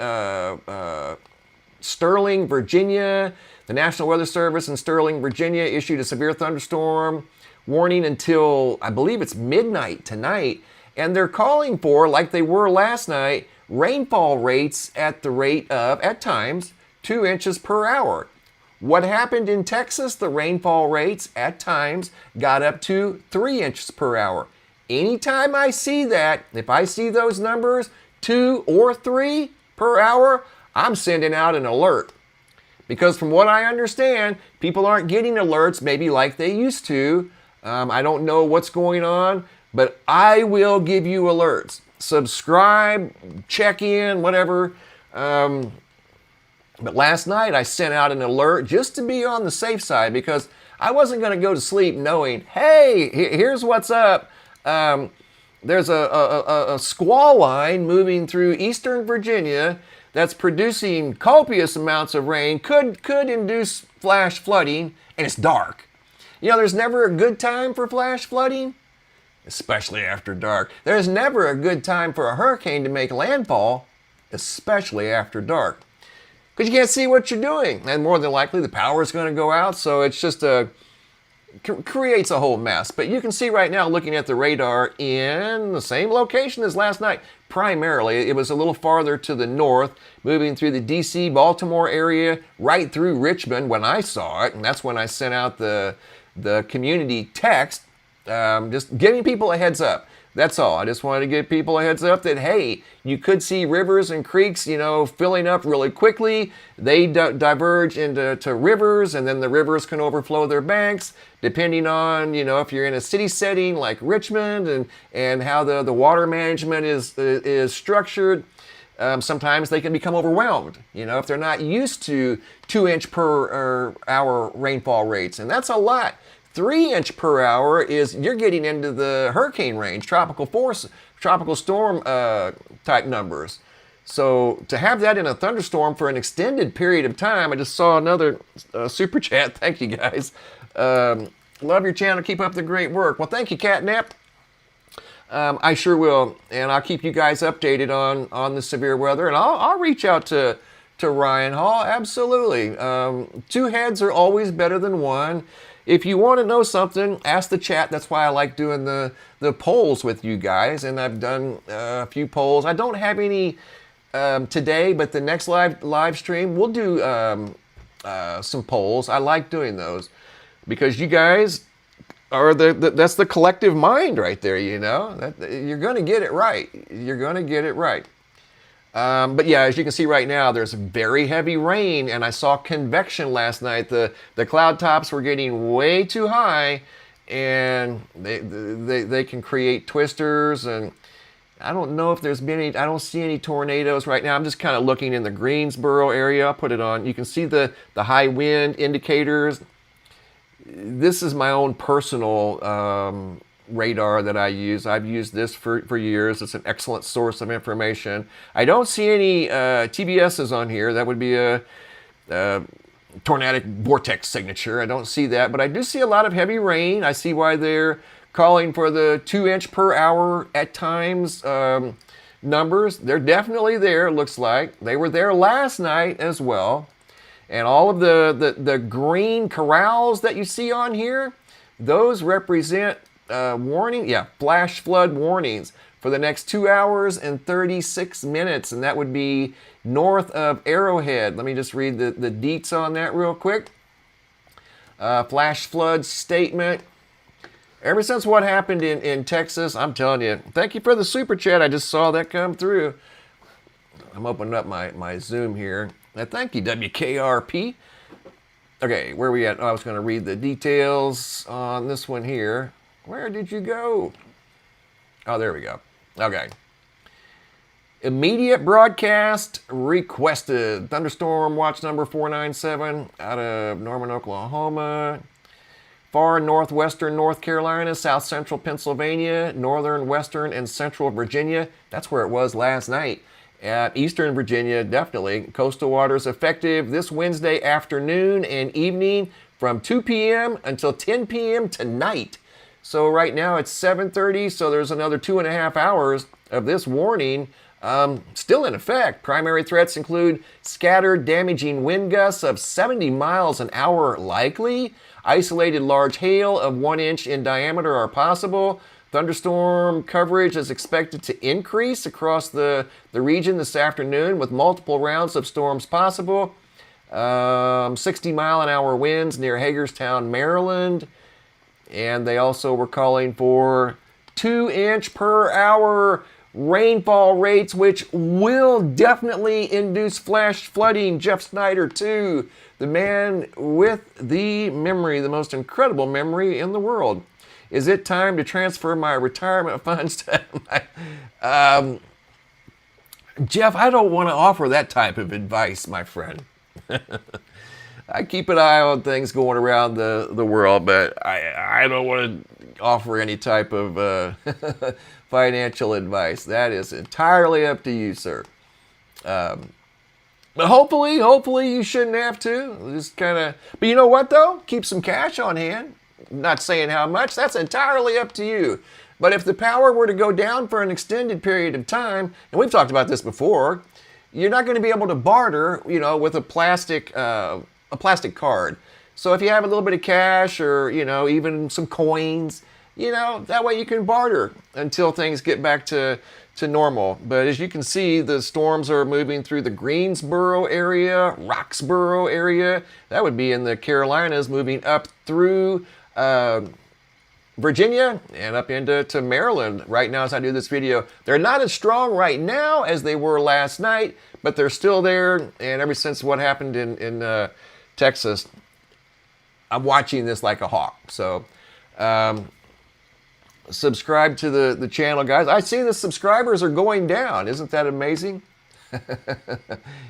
Sterling, Virginia. The National Weather Service in Sterling, Virginia issued a severe thunderstorm warning until, I believe it's midnight tonight, and they're calling for, like they were last night, rainfall rates at the rate of, at times, 2 inches per hour. What happened in Texas? The rainfall rates at times got up to 3 inches per hour. Anytime I see that, if I see those numbers, 2 or 3 per hour, I'm sending out an alert. Because from what I understand, people aren't getting alerts maybe like they used to. I don't know what's going on, but I will give you alerts. Subscribe, check in, whatever. But last night I sent out an alert just to be on the safe side because I wasn't going to go to sleep knowing, hey, here's what's up. There's a squall line moving through eastern Virginia that's producing copious amounts of rain, could induce flash flooding, and it's dark. You know, there's never a good time for flash flooding, especially after dark. There's never a good time for a hurricane to make landfall, especially after dark. Because you can't see what you're doing, and more than likely the power is going to go out, so it's just creates a whole mess. But you can see right now, looking at the radar, in the same location as last night. Primarily, it was a little farther to the north, moving through the DC, Baltimore area, right through Richmond when I saw it, and that's when I sent out the community text, just giving people a heads up. That's all. I just wanted to give people a heads up that, hey, you could see rivers and creeks, you know, filling up really quickly. They diverge into rivers, and then the rivers can overflow their banks, depending on, you know, if you're in a city setting like Richmond and how the water management is structured. Sometimes they can become overwhelmed, you know, if they're not used to 2 inch per hour rainfall rates. And that's a lot. 3 inch per hour is, you're getting into the hurricane range, tropical storm type numbers. So to have that in a thunderstorm for an extended period of time, I just saw another super chat. Thank you guys. Love your channel. Keep up the great work. Well, thank you, Catnap. I sure will, and I'll keep you guys updated on the severe weather, and I'll reach out to Ryan Hall. Absolutely. 2 heads are always better than one. If you want to know something, ask the chat. That's why I like doing the polls with you guys, and I've done a few polls. I don't have any today, but the next live stream, we'll do some polls. I like doing those because you guys are that's the collective mind right there, you know. You're going to get it right. You're going to get it right. But yeah, as you can see right now, there's very heavy rain, and I saw convection last night. The cloud tops were getting way too high, and they can create twisters, and I don't know if there's been any, I don't see any tornadoes right now. I'm just kind of looking in the Greensboro area. I'll put it on. You can see the high wind indicators. This is my own personal radar that I use. I've used this for years. It's an excellent source of information. I don't see any TBSs on here. That would be a tornadic vortex signature. I don't see that, but I do see a lot of heavy rain. I see why they're calling for the 2 inch per hour at times numbers. They're definitely there, it looks like. They were there last night as well. And all of the green corrals that you see on here, those represent flash flood warnings for the next 2 hours and 36 minutes, and that would be north of Arrowhead. Let me just read the deets on that real quick. Flash flood statement. Ever since what happened in Texas, I'm telling you, thank you for the super chat. I just saw that come through. I'm opening up my Zoom here. Thank you, WKRP. Okay, where are we at? Oh, I was going to read the details on this one here. Where did you go? Oh, there we go. Okay. Immediate broadcast requested. Thunderstorm watch number 497 out of Norman, Oklahoma. Far northwestern North Carolina, south central Pennsylvania, northern, western, and central Virginia. That's where it was last night. At eastern Virginia, definitely. Coastal waters effective this Wednesday afternoon and evening from 2 p.m. until 10 p.m. tonight. So right now it's 7:30, so there's another 2.5 hours of this warning still in effect. Primary threats include scattered damaging wind gusts of 70 miles an hour likely. Isolated large hail of 1 inch in diameter are possible. Thunderstorm coverage is expected to increase across the region this afternoon with multiple rounds of storms possible. 60-mile-an-hour winds near Hagerstown, Maryland. And they also were calling for 2-inch per hour rainfall rates, which will definitely induce flash flooding. Jeff Snyder, too, the man with the memory, the most incredible memory in the world. Is it time to transfer my retirement funds to my... Jeff, I don't want to offer that type of advice, my friend. I keep an eye on things going around the world, but I don't want to offer any type of financial advice. That is entirely up to you, sir. But hopefully you shouldn't have to. Just kind of. But you know what, though? Keep some cash on hand. Not saying how much. That's entirely up to you. But if the power were to go down for an extended period of time, and we've talked about this before, you're not going to be able to barter, with a plastic card. So if you have a little bit of cash or, even some coins, that way you can barter until things get back to normal. But as you can see, the storms are moving through the Greensboro area, Roxboro area. That would be in the Carolinas, moving up through Virginia and up into Maryland right now as I do this video. They're not as strong right now as they were last night, but they're still there. And ever since what happened in Texas, I'm watching this like a hawk. So subscribe to the channel, guys. I see the subscribers are going down. Isn't that amazing?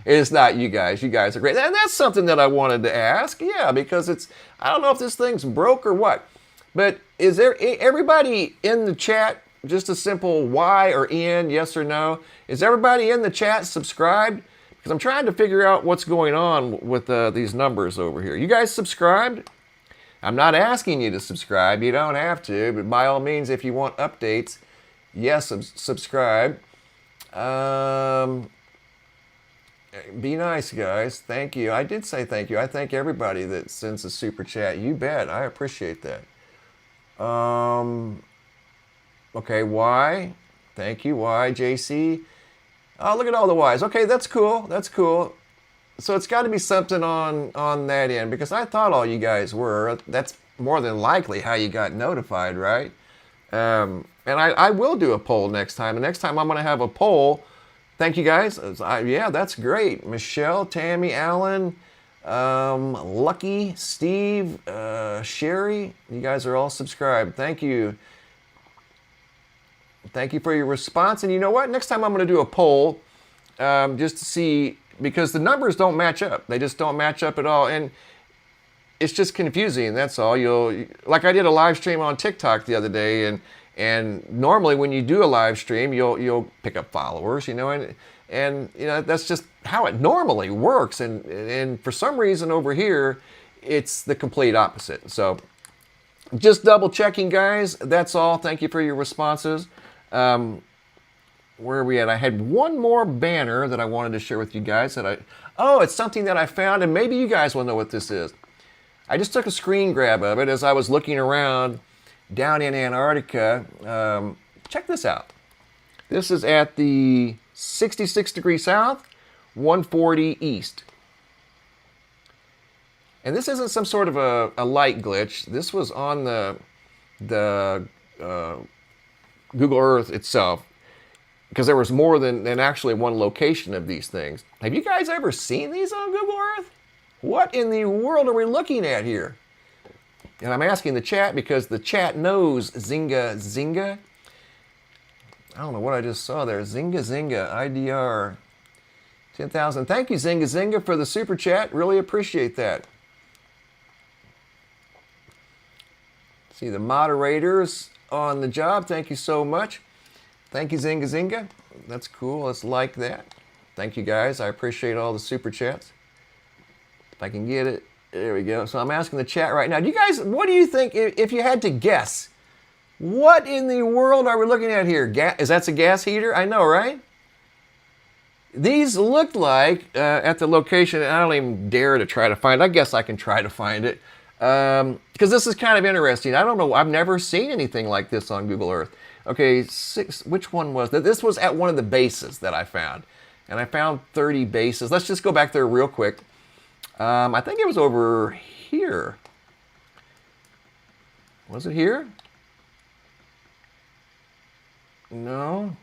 It's not you guys. You guys are great. And that's something that I wanted to ask. Yeah, because I don't know if this thing's broke or what. But is there everybody in the chat, just a simple Y or N, yes or no? Is everybody in the chat subscribed? Because I'm trying to figure out what's going on with these numbers over here. You guys subscribed? I'm not asking you to subscribe. You don't have to. But by all means, if you want updates, yes, subscribe. Be nice, guys. Thank you. I did say thank you. I thank everybody that sends a super chat. You bet. I appreciate that. Okay, Y. Thank you, Y, JC. Oh, look at all the Ys. Okay, that's cool. That's cool. So it's got to be something on that end, because I thought all you guys were. That's more than likely how you got notified, right? And I will do a poll next time. The next time I'm going to have a poll. Thank you, guys. Yeah, that's great. Michelle, Tammy, Allen, Lucky, Steve, Sherry, you guys are all subscribed. Thank you. Thank you for your response. And you know what? Next time I'm going to do a poll just to see, because the numbers don't match up. They just don't match up at all. And it's just confusing. That's all. Like I did a live stream on TikTok the other day, and normally when you do a live stream, you'll pick up followers, and that's just how it normally works. And for some reason over here, it's the complete opposite. So just double checking, guys. That's all. Thank you for your responses. Where are we at? I had one more banner that I wanted to share with you guys. It's something that I found, and maybe you guys will know what this is. I just took a screen grab of it as I was looking around down in Antarctica. Check this out. This is at the 66 degrees south, 140 east. And this isn't some sort of a light glitch. This was on the Google Earth itself, because there was more than actually one location of these things. Have you guys ever seen these on Google Earth? What in the world are we looking at here? And I'm asking the chat because the chat knows Zinga Zinga. I don't know what I just saw there. Zinga Zinga, IDR 10,000. Thank you, Zinga Zinga, for the super chat. Really appreciate that. See the moderators on the job. Thank you so much. Thank you, Zinga Zinga. That's cool. Let's like that. Thank you, guys. I appreciate all the super chats. If I can get it. There we go. So I'm asking the chat right now. Do you guys, what do you think, if you had to guess, what in the world are we looking at here? Is that a gas heater? I know, right? These looked like, at the location, and I don't even dare to try to find it. I guess I can try to find it. Because this is kind of interesting. I don't know. I've never seen anything like this on Google Earth. Okay, which one was that? This was at one of the bases that I found. And I found 30 bases. Let's just go back there real quick. I think it was over here. Was it here? No.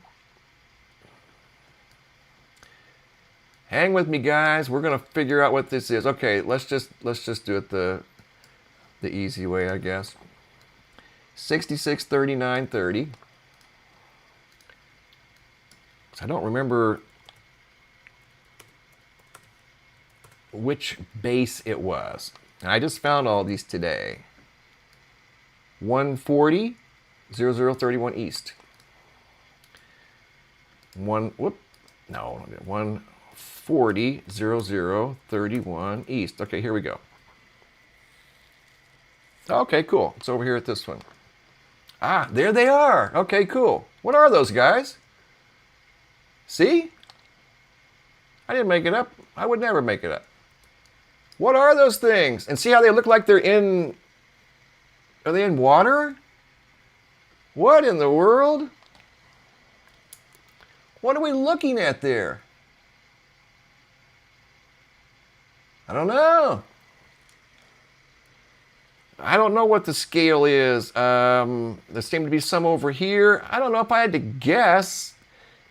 Hang with me, guys. We're gonna figure out what this is. Okay, let's just do it the easy way, I guess. 66, 39, 30. I don't remember which base it was. And I just found all these today. 140, 0031 east. 140, 0031 east. Okay, here we go. Okay, cool. It's over here at this one. Ah, there they are. Okay, cool. What are those, guys? See? I didn't make it up. I would never make it up. What are those things? And see how they look like they're in... Are they in water? What in the world? What are we looking at there? I don't know. I don't know what the scale is. There seem to be some over here. I don't know if I had to guess.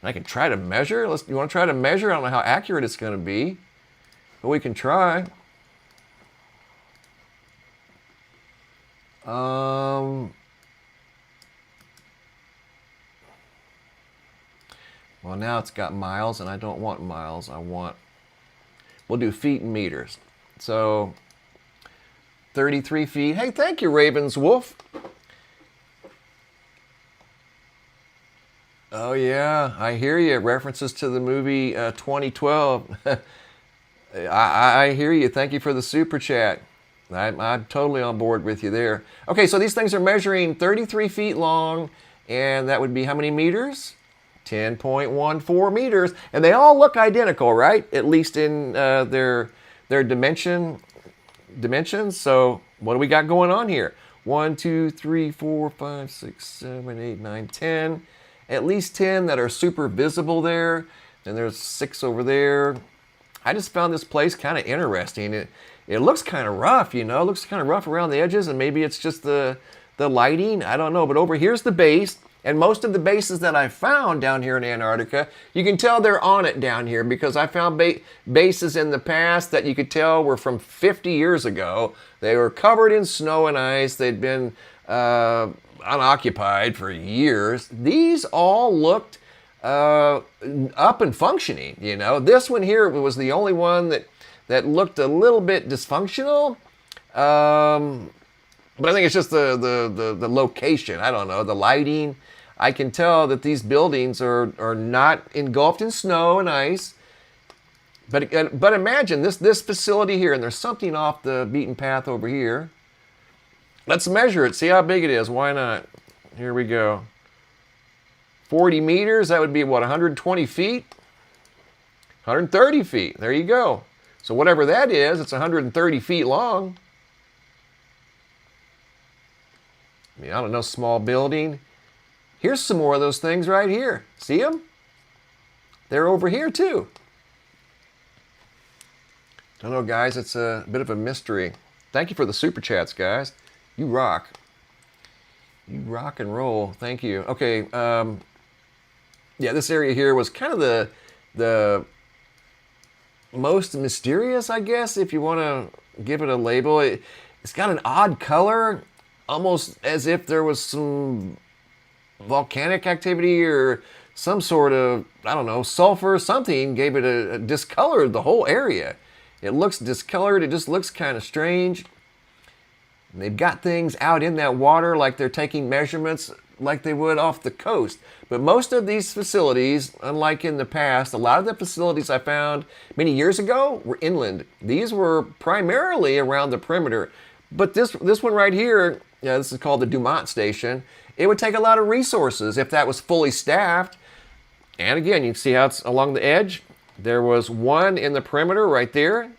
I can try to measure. You want to try to measure? I don't know how accurate it's going to be, but we can try. Well, now it's got miles, and I don't want miles. We'll do feet and meters. So 33 feet. Hey, thank you, Ravens Wolf. Oh, yeah, I hear you. References to the movie 2012. I hear you. Thank you for the super chat. I'm totally on board with you there. Okay, so these things are measuring 33 feet long, and that would be how many meters? 10.14 meters. And they all look identical, right? At least in their dimensions. So what do we got going on here? 1, 2, 3, 4, 5, 6, 7, 8, 9, 10. At least 10 that are super visible there. And there's 6 over there. I just found this place kind of interesting. It looks kind of rough, you know. It looks kind of rough around the edges, and maybe it's just the lighting. I don't know. But over here's the base. And most of the bases that I found down here in Antarctica, you can tell they're on it down here because I found bases in the past that you could tell were from 50 years ago. They were covered in snow and ice. They'd been unoccupied for years. These all looked up and functioning, you know. This one here was the only one that looked a little bit dysfunctional. But I think it's just the location. I don't know, the lighting. I can tell that these buildings are not engulfed in snow and ice. But imagine this facility here, and there's something off the beaten path over here. Let's measure it, see how big it is. Why not? Here we go. 40 meters, that would be what, 120 feet? 130 feet, there you go. So whatever that is, it's 130 feet long. I mean, I don't know, small building. Here's some more of those things right here. See them? They're over here too. Don't know, guys. It's a bit of a mystery. Thank you for the super chats, guys. You rock. You rock and roll. Thank you. Okay. Yeah, this area here was kind of the most mysterious, I guess, if you want to give it a label. It's got an odd color, almost as if there was some volcanic activity or some sort of, I don't know, sulfur or something gave it a discolored the whole area. It looks discolored. It just looks kind of strange. And they've got things out in that water like they're taking measurements like they would off the coast. But most of these facilities, unlike in the past, a lot of the facilities I found many years ago were inland. These were primarily around the perimeter. But this one right here, yeah, this is called the Dumont Station. It would take a lot of resources if that was fully staffed. And again, you can see how it's along the edge. There was one in the perimeter right there.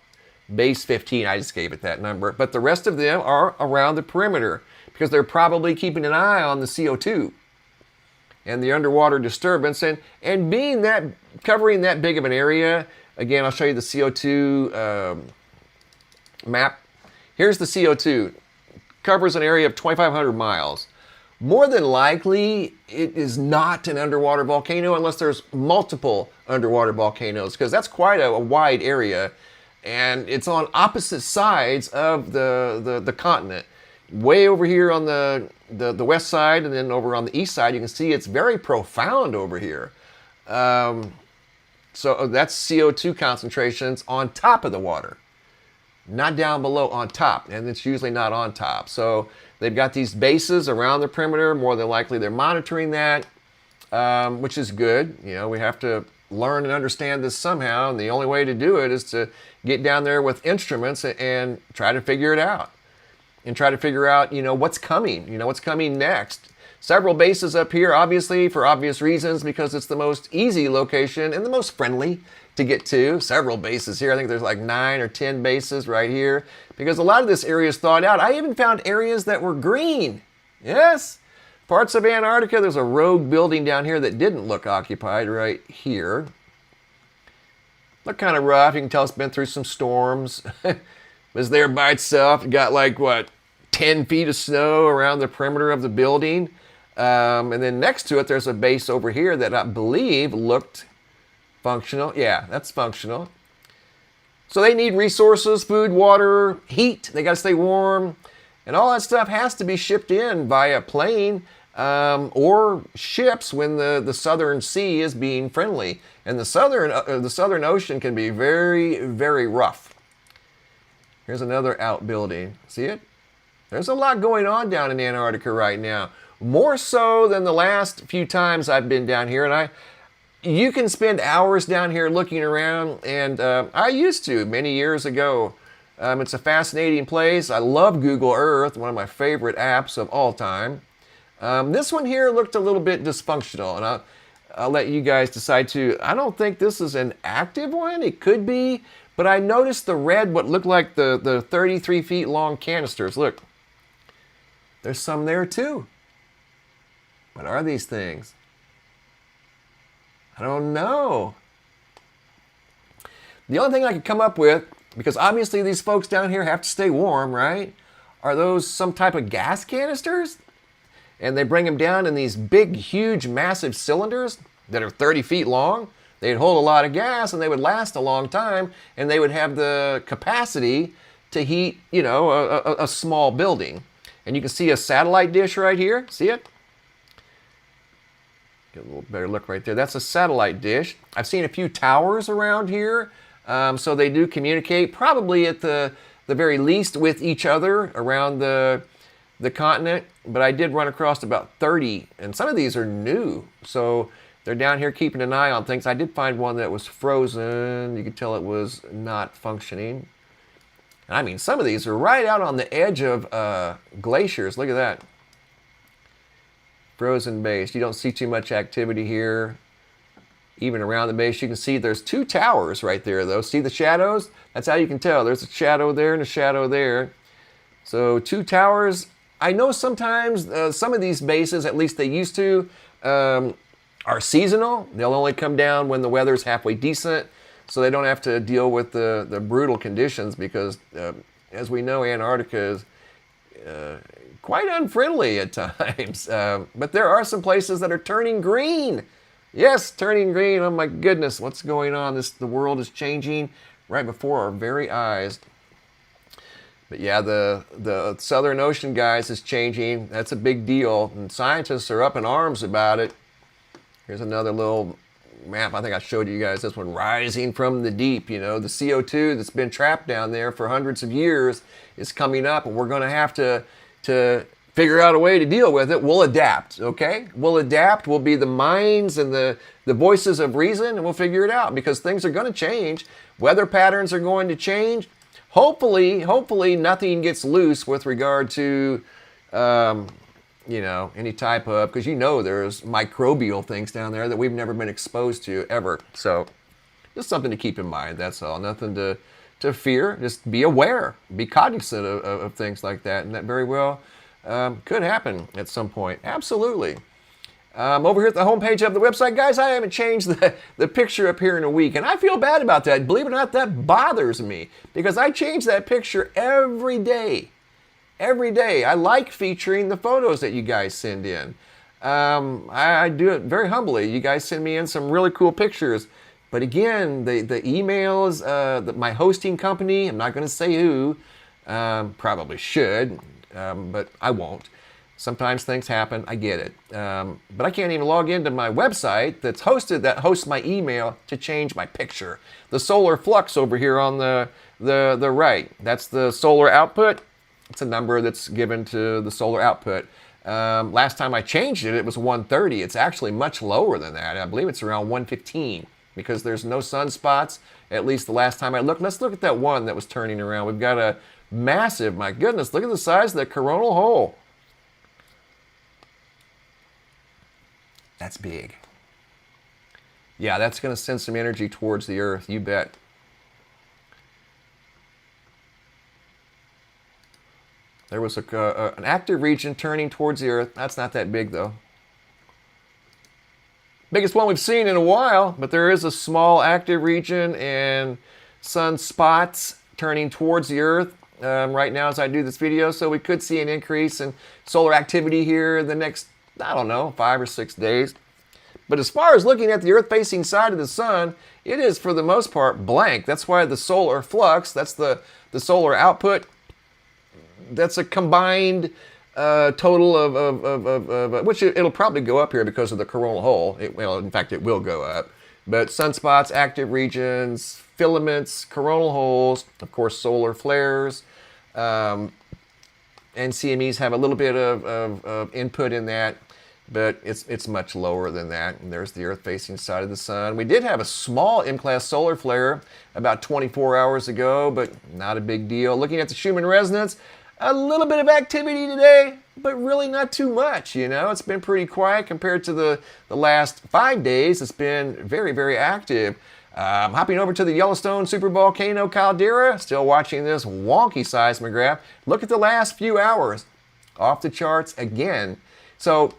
Base 15, I just gave it that number. But the rest of them are around the perimeter because they're probably keeping an eye on the CO2 and the underwater disturbance. And being that, covering that big of an area, again, I'll show you the CO2 map. Here's the CO2. Covers an area of 2,500 miles. More than likely, it is not an underwater volcano unless there's multiple underwater volcanoes, because that's quite a wide area, and it's on opposite sides of the continent. Way over here on the west side, and then over on the east side, you can see it's very profound over here. So that's CO2 concentrations on top of the water, not down below, on top, and it's usually not on top. So they've got these bases around the perimeter. More than likely they're monitoring that, which is good. You know, we have to learn and understand this somehow, and the only way to do it is to get down there with instruments and try to figure it out. And try to figure out, you know, what's coming, what's coming next. Several bases up here, obviously, for obvious reasons, because it's the most easy location and the most friendly to get to. Several bases here. I think there's like 9 or 10 bases right here, because a lot of this area is thawed out. I even found areas that were green. Yes. Parts of Antarctica, there's a rogue building down here that didn't look occupied right here. Looked kind of rough. You can tell it's been through some storms. It was there by itself. It got like, what, 10 feet of snow around the perimeter of the building. And then next to it, there's a base over here that I believe looked functional. Yeah, that's functional. So they need resources, food, water, heat. They got to stay warm. And all that stuff has to be shipped in via plane or ships when the Southern Sea is being friendly. And the Southern Ocean can be very, very rough. Here's another outbuilding. See it? There's a lot going on down in Antarctica right now. More so than the last few times I've been down here. And you can spend hours down here looking around. And I used to many years ago. It's a fascinating place. I love Google Earth, one of my favorite apps of all time. This one here looked a little bit dysfunctional. And I'll let you guys decide too. I don't think this is an active one. It could be. But I noticed the red, what looked like the 33 feet long canisters. Look, there's some there too. What are these things? I don't know. The only thing I could come up with, because obviously these folks down here have to stay warm, right? Are those some type of gas canisters? And they bring them down in these big, huge, massive cylinders that are 30 feet long. They'd hold a lot of gas and they would last a long time, and they would have the capacity to heat, a small building. And you can see a satellite dish right here. See it? Get a little better look right there. That's a satellite dish. I've seen a few towers around here. So they do communicate, probably at the very least with each other around the continent. But I did run across about 30, and some of these are new. So they're down here keeping an eye on things. I did find one that was frozen. You could tell it was not functioning. I mean, some of these are right out on the edge of glaciers. Look at that. Frozen base. You don't see too much activity here. Even around the base, you can see there's 2 towers right there, though. See the shadows? That's how you can tell. There's a shadow there and a shadow there. So 2 towers. I know sometimes some of these bases, at least they used to, are seasonal. They'll only come down when the weather's halfway decent, so they don't have to deal with the brutal conditions, because, as we know, Antarctica is quite unfriendly at times. But there are some places that are turning green. Yes, turning green. Oh my goodness, what's going on? The world is changing right before our very eyes. But yeah, the Southern Ocean, guys, is changing. That's a big deal, and scientists are up in arms about it. Here's another little map. I think I showed you guys this one, rising from the deep. The CO2 that's been trapped down there for hundreds of years is coming up, and we're going to have to figure out a way to deal with it. We'll adapt, okay? We'll adapt. We'll be the minds and the voices of reason, and we'll figure it out, because things are going to change. Weather patterns are going to change. Hopefully nothing gets loose with regard to, any type of, because there's microbial things down there that we've never been exposed to ever. So just something to keep in mind, that's all. Nothing to fear. Just be aware. Be cognizant of things like that. And that very well could happen at some point. Absolutely. Over here at the homepage of the website, guys, I haven't changed the picture up here in a week, and I feel bad about that. Believe it or not, that bothers me because I change that picture every day. Every day. I like featuring the photos that you guys send in. I do it very humbly. You guys send me in some really cool pictures. But again, the emails, my hosting company, I'm not going to say who, probably should, but I won't. Sometimes things happen, I get it. But I can't even log into my website that hosts my email to change my picture. The solar flux over here on the right, that's the solar output. It's a number that's given to the solar output. Last time I changed it, it was 130. It's actually much lower than that. I believe it's around 115 because there's no sunspots, at least the last time I looked. Let's look at that one that was turning around. We've got a massive, my goodness, look at the size of the coronal hole. That's big. Yeah, that's going to send some energy towards the Earth, you bet. There was an active region turning towards the Earth. That's not that big, though. Biggest one we've seen in a while, but there is a small active region and sunspots turning towards the Earth right now as I do this video. So we could see an increase in solar activity here in the next, I don't know, 5 or 6 days. But as far as looking at the Earth-facing side of the sun, it is, for the most part, blank. That's why the solar flux, that's the solar output, that's a combined total of which it'll probably go up here because of the coronal hole. Well, in fact, it will go up. But sunspots, active regions, filaments, coronal holes, of course, solar flares, and CMEs have a little bit of input in that, but it's much lower than that. And there's the Earth-facing side of the sun. We did have a small M-class solar flare about 24 hours ago, but not a big deal. Looking at the Schumann resonance, a little bit of activity today, but really not too much, you know. It's been pretty quiet compared to the last 5 days. It's been very, very active. Hopping over to the Yellowstone supervolcano caldera, still watching this wonky seismograph. Look at the last few hours. Off the charts again. So,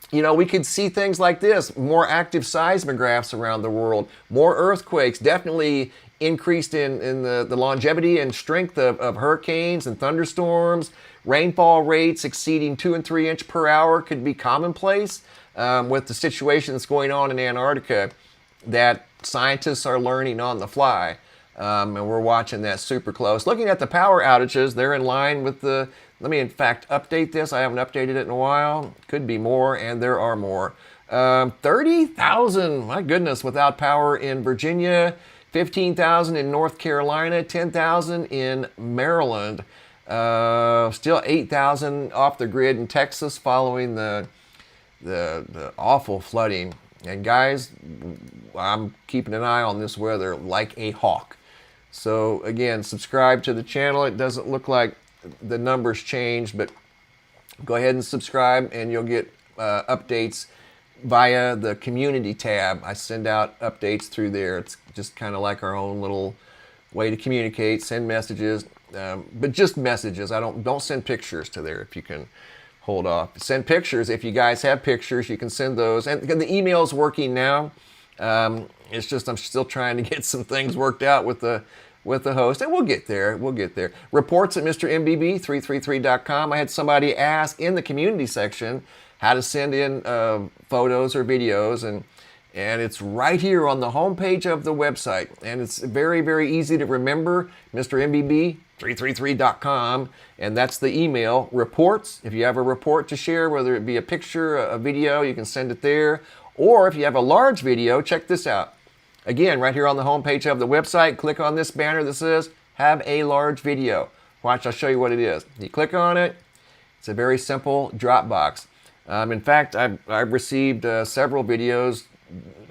you know, we could see things like this, more active seismographs around the world, more earthquakes, definitely increased in the longevity and strength of hurricanes and thunderstorms. Rainfall rates exceeding 2 and 3 inch per hour could be commonplace with the situation that's going on in Antarctica that scientists are learning on the fly. And we're watching that super close. Looking at the power outages, they're in line with the, let me in fact update this. I haven't updated it in a while. Could be more, and there are more. 30,000, my goodness, without power in Virginia. 15,000 in North Carolina, 10,000 in Maryland. Still 8,000 off the grid in Texas following the awful flooding. And guys, I'm keeping an eye on this weather like a hawk. So again, subscribe to the channel. It doesn't look like the numbers changed, but go ahead and subscribe and you'll get updates via the community tab. I send out updates through there. It's just kind of like our own little way to communicate, send messages, but just messages. I don't send pictures to there if you can hold off. Send pictures. If you guys have pictures, you can send those. And the email's working now. It's just I'm still trying to get some things worked out with the host, and we'll get there. We'll get there. Reports at MrMBB333.com. I had somebody ask in the community section how to send in photos or videos, and it's right here on the homepage of the website. And it's very, very easy to remember, MrMBB333.com, and that's the email. Reports, if you have a report to share, whether it be a picture, a video, you can send it there. Or if you have a large video, check this out. Again, right here on the homepage of the website, click on this banner that says, have a large video. Watch, I'll show you what it is. You click on it, it's a very simple Dropbox. In fact, I've received several videos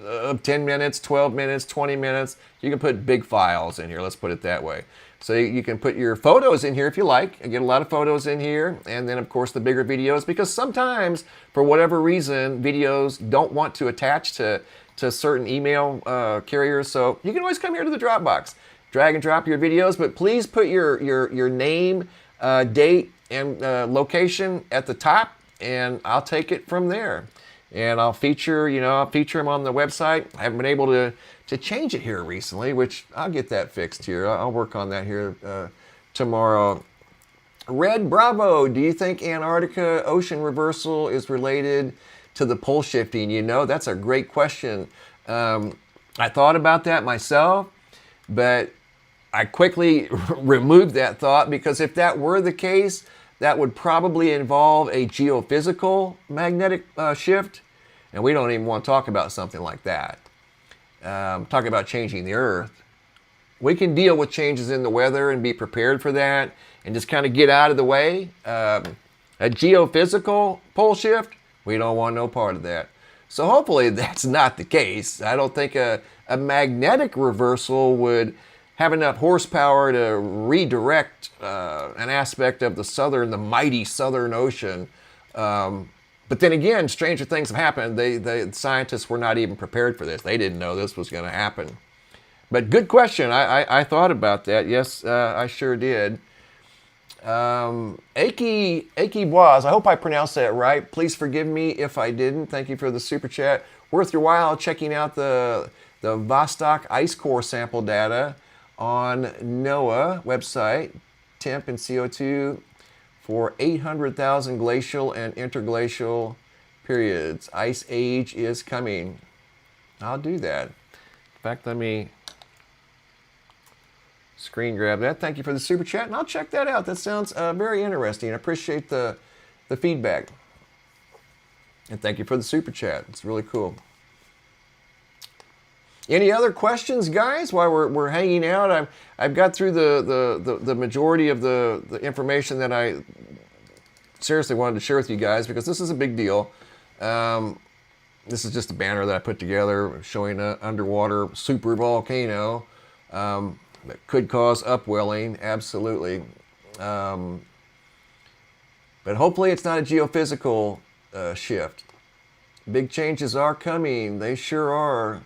of 10 minutes, 12 minutes, 20 minutes. You can put big files in here, let's put it that way. So you can put your photos in here if you like. I get a lot of photos in here. And then, of course, the bigger videos, because sometimes, for whatever reason, videos don't want to attach to certain email carriers. So you can always come here to the Dropbox, drag and drop your videos, but please put your name, date, and location at the top, and I'll take it from there. and I'll feature them on the website. I haven't been able to change it here recently, which I'll get that fixed here. I'll work on that here tomorrow. Red Bravo, do you think Antarctica ocean reversal is related to the pole shifting? You know, that's a great question. I thought about that myself, but I quickly removed that thought, because if that were the case, that would probably involve a geophysical magnetic shift, and we don't even want to talk about something like that. Talking about changing the Earth. We can deal with changes in the weather and be prepared for that and just kind of get out of the way. A geophysical pole shift, we don't want no part of that. So hopefully that's not the case. I don't think a magnetic reversal would have enough horsepower to redirect an aspect of the mighty Southern Ocean. But then again, stranger things have happened. The scientists were not even prepared for this. They didn't know this was going to happen. But good question. I thought about that. Yes, I sure did. Aki Boaz, I hope I pronounced that right. Please forgive me if I didn't. Thank you for the super chat. Worth your while checking out the Vostok ice core sample data on NOAA website, temp and CO2 for 800,000 glacial and interglacial periods. Ice age is coming. I'll do that. In fact, let me screen grab that. Thank you for the super chat, and I'll check that out. That sounds very interesting. I appreciate the feedback. And thank you for the super chat. It's really cool. Any other questions, guys, while we're hanging out? I've got through the majority of the information that I seriously wanted to share with you guys, because this is a big deal. This is just a banner that I put together showing an underwater supervolcano that could cause upwelling, absolutely. But hopefully it's not a geophysical shift. Big changes are coming. They sure are.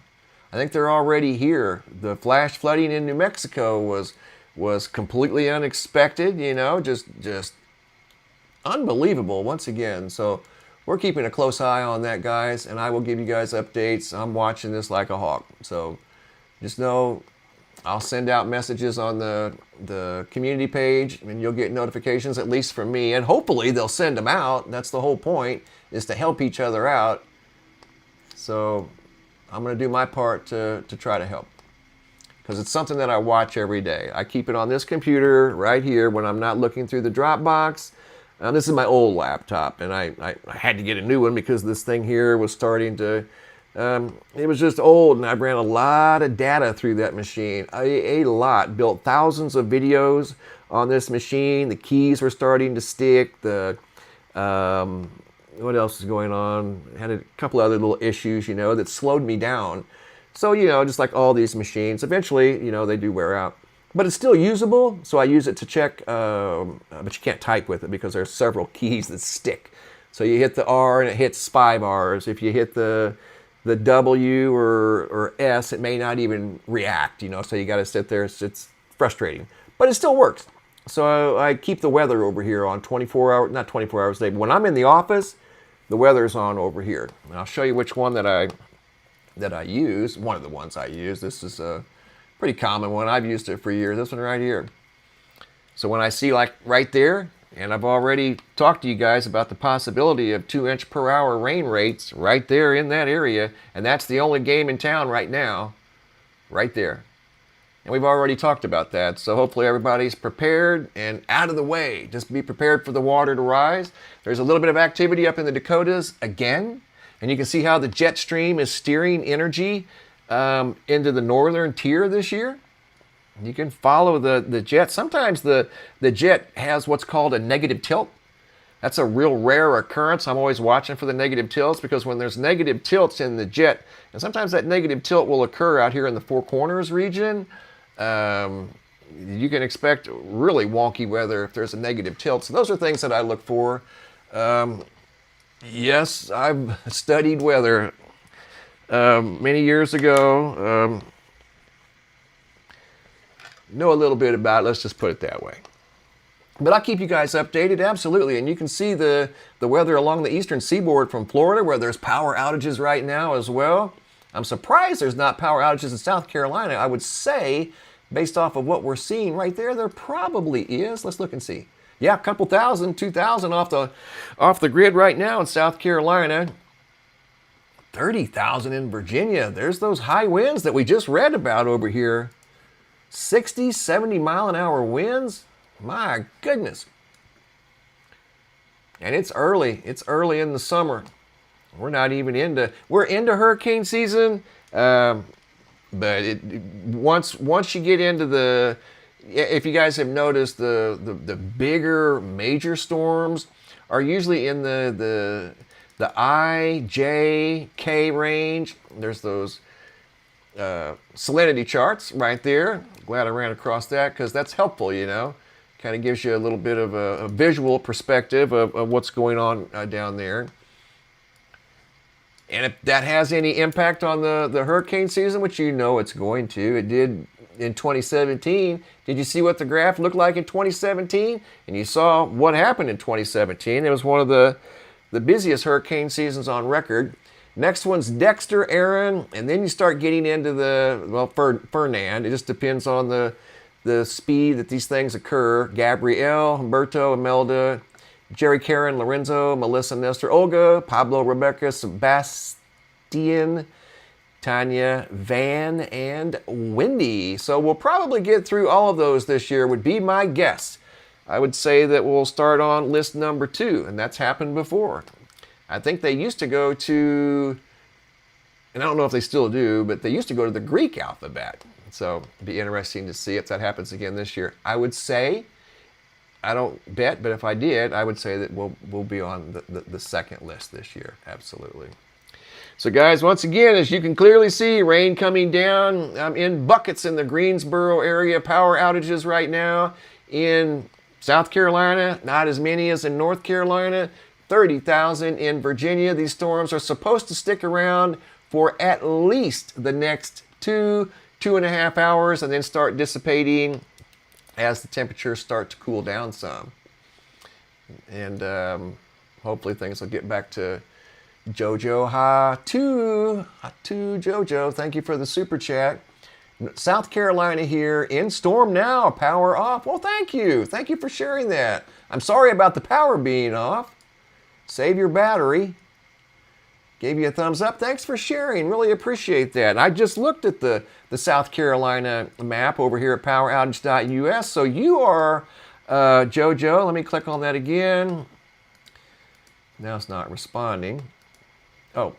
I think they're already here. The flash flooding in New Mexico was completely unexpected, you know, just unbelievable once again. So we're keeping a close eye on that, guys, and I will give you guys updates. I'm watching this like a hawk. So just know I'll send out messages on the community page, and you'll get notifications, at least from me, and hopefully they'll send them out. That's the whole point, is to help each other out. So I'm going to do my part to try to help, because it's something that I watch every day. I keep it on this computer right here when I'm not looking through the Dropbox. This is my old laptop, and I had to get a new one because this thing here was starting to, it was just old, and I ran a lot of data through that machine, a lot. Built thousands of videos on this machine. The keys were starting to stick. What else is going on? Had a couple other little issues, you know, that slowed me down. So, you know, just like all these machines, eventually, you know, they do wear out. But it's still usable, so I use it to check, but you can't type with it because there's several keys that stick. So you hit the R and it hits 5 R's. If you hit the W or S, it may not even react, you know, so you got to sit there. It's frustrating, but it still works. So I keep the weather over here on 24 hours, not 24 hours a day, but when I'm in the office, the weather's on over here. And I'll show you which one that I use, one of the ones I use. This is a pretty common one. I've used it for years. This one right here. So when I see like right there, and I've already talked to you guys about the possibility of 2-inch per hour rain rates right there in that area, and that's the only game in town right now, right there. And we've already talked about that, so hopefully everybody's prepared and out of the way. Just be prepared for the water to rise. There's a little bit of activity up in the Dakotas again, and you can see how the jet stream is steering energy into the northern tier this year. You can follow the jet. Sometimes the jet has what's called a negative tilt. That's a real rare occurrence. I'm always watching for the negative tilts, because when there's negative tilts in the jet, and sometimes that negative tilt will occur out here in the Four Corners region, you can expect really wonky weather if there's a negative tilt. So those are things that I look for. Yes, I've studied weather many years ago. Know a little bit about it, let's just put it that way. But I'll keep you guys updated, absolutely. And you can see the weather along the eastern seaboard from Florida, where there's power outages right now as well. I'm surprised there's not power outages in South Carolina. I would say, based off of what we're seeing right there probably is. Let's look and see. Yeah, a couple thousand, 2,000 off the grid right now in South Carolina. 30,000 in Virginia. There's those high winds that we just read about over here. 60, 70 mile an hour winds. My goodness. And it's early. It's early in the summer. We're not even we're into hurricane season. But once you get into if you guys have noticed, the bigger major storms are usually in the I, J, K range. There's those salinity charts right there. Glad I ran across that because that's helpful, you know. Kind of gives you a little bit of a visual perspective of what's going on down there. And if that has any impact on the hurricane season, which you know it's going to, it did in 2017. Did you see what the graph looked like in 2017? And you saw what happened in 2017. It was one of the busiest hurricane seasons on record. Next one's Dexter, Aaron, and then you start getting into Fernand. It just depends on the speed that these things occur. Gabrielle, Humberto, Imelda, Jerry, Karen, Lorenzo, Melissa, Nestor, Olga, Pablo, Rebecca, Sebastian, Tanya, Van, and Wendy. So we'll probably get through all of those this year, would be my guess. I would say that we'll start on list number 2, and that's happened before. I think they used to go to, and I don't know if they still do, but they used to go to the Greek alphabet. So it'd be interesting to see if that happens again this year. I would say, I don't bet, but if I did, I would say that we'll be on the second list this year. Absolutely. So guys, once again, as you can clearly see, rain coming down in buckets in the Greensboro area. Power outages right now in South Carolina, not as many as in North Carolina. 30,000 in Virginia. These storms are supposed to stick around for at least the next 2.5 hours and then start dissipating as the temperatures start to cool down some. And hopefully things will get back to Jojo. Ha to Jojo. Thank you for the super chat. South Carolina here in storm now. Power off. Well, thank you. Thank you for sharing that. I'm sorry about the power being off. Save your battery. Gave you a thumbs up. Thanks for sharing. Really appreciate that. I just looked at the South Carolina map over here at poweroutage.us. So you are Jojo. Let me click on that again. Now it's not responding. Oh,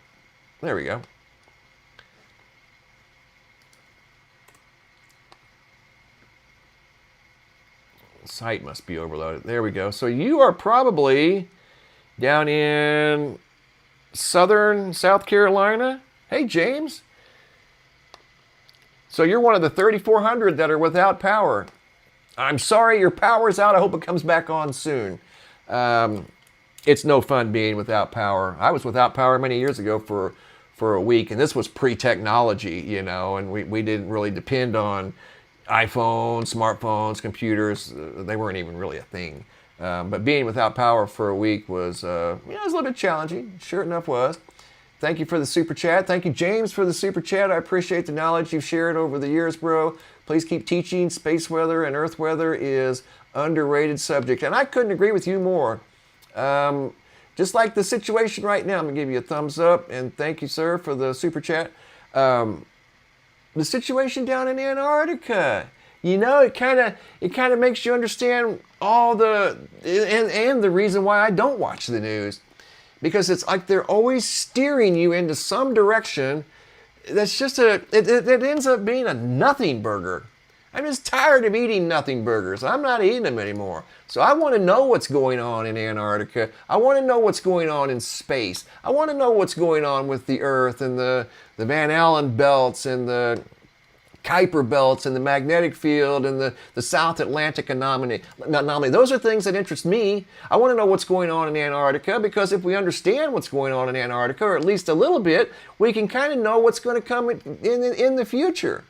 there we go. The site must be overloaded. There we go. So you are probably down in southern South Carolina. Hey, James. So you're one of the 3,400 that are without power. I'm sorry your power's out. I hope it comes back on soon. It's no fun being without power. I was without power many years ago for a week, and this was pre-technology, you know, and we didn't really depend on iPhones, smartphones, computers. They weren't even really a thing. But being without power for a week was, it was a little bit challenging. Sure enough was. Thank you for the super chat. Thank you, James, for the super chat. I appreciate the knowledge you've shared over the years, bro. Please keep teaching. Space weather and Earth weather is underrated subject. And I couldn't agree with you more. Just like the situation right now, I'm going to give you a thumbs up. And thank you, sir, for the super chat. The situation down in Antarctica. You know, it kind of makes you understand all and the reason why I don't watch the news. Because it's like they're always steering you into some direction that's just it ends up being a nothing burger. I'm just tired of eating nothing burgers. I'm not eating them anymore. So I want to know what's going on in Antarctica. I want to know what's going on in space. I want to know what's going on with the Earth and the Van Allen belts and the Kuiper belts and the magnetic field and the South Atlantic anomaly. Those are things that interest me. I want to know what's going on in Antarctica, because if we understand what's going on in Antarctica, or at least a little bit, we can kind of know what's going to come in the future.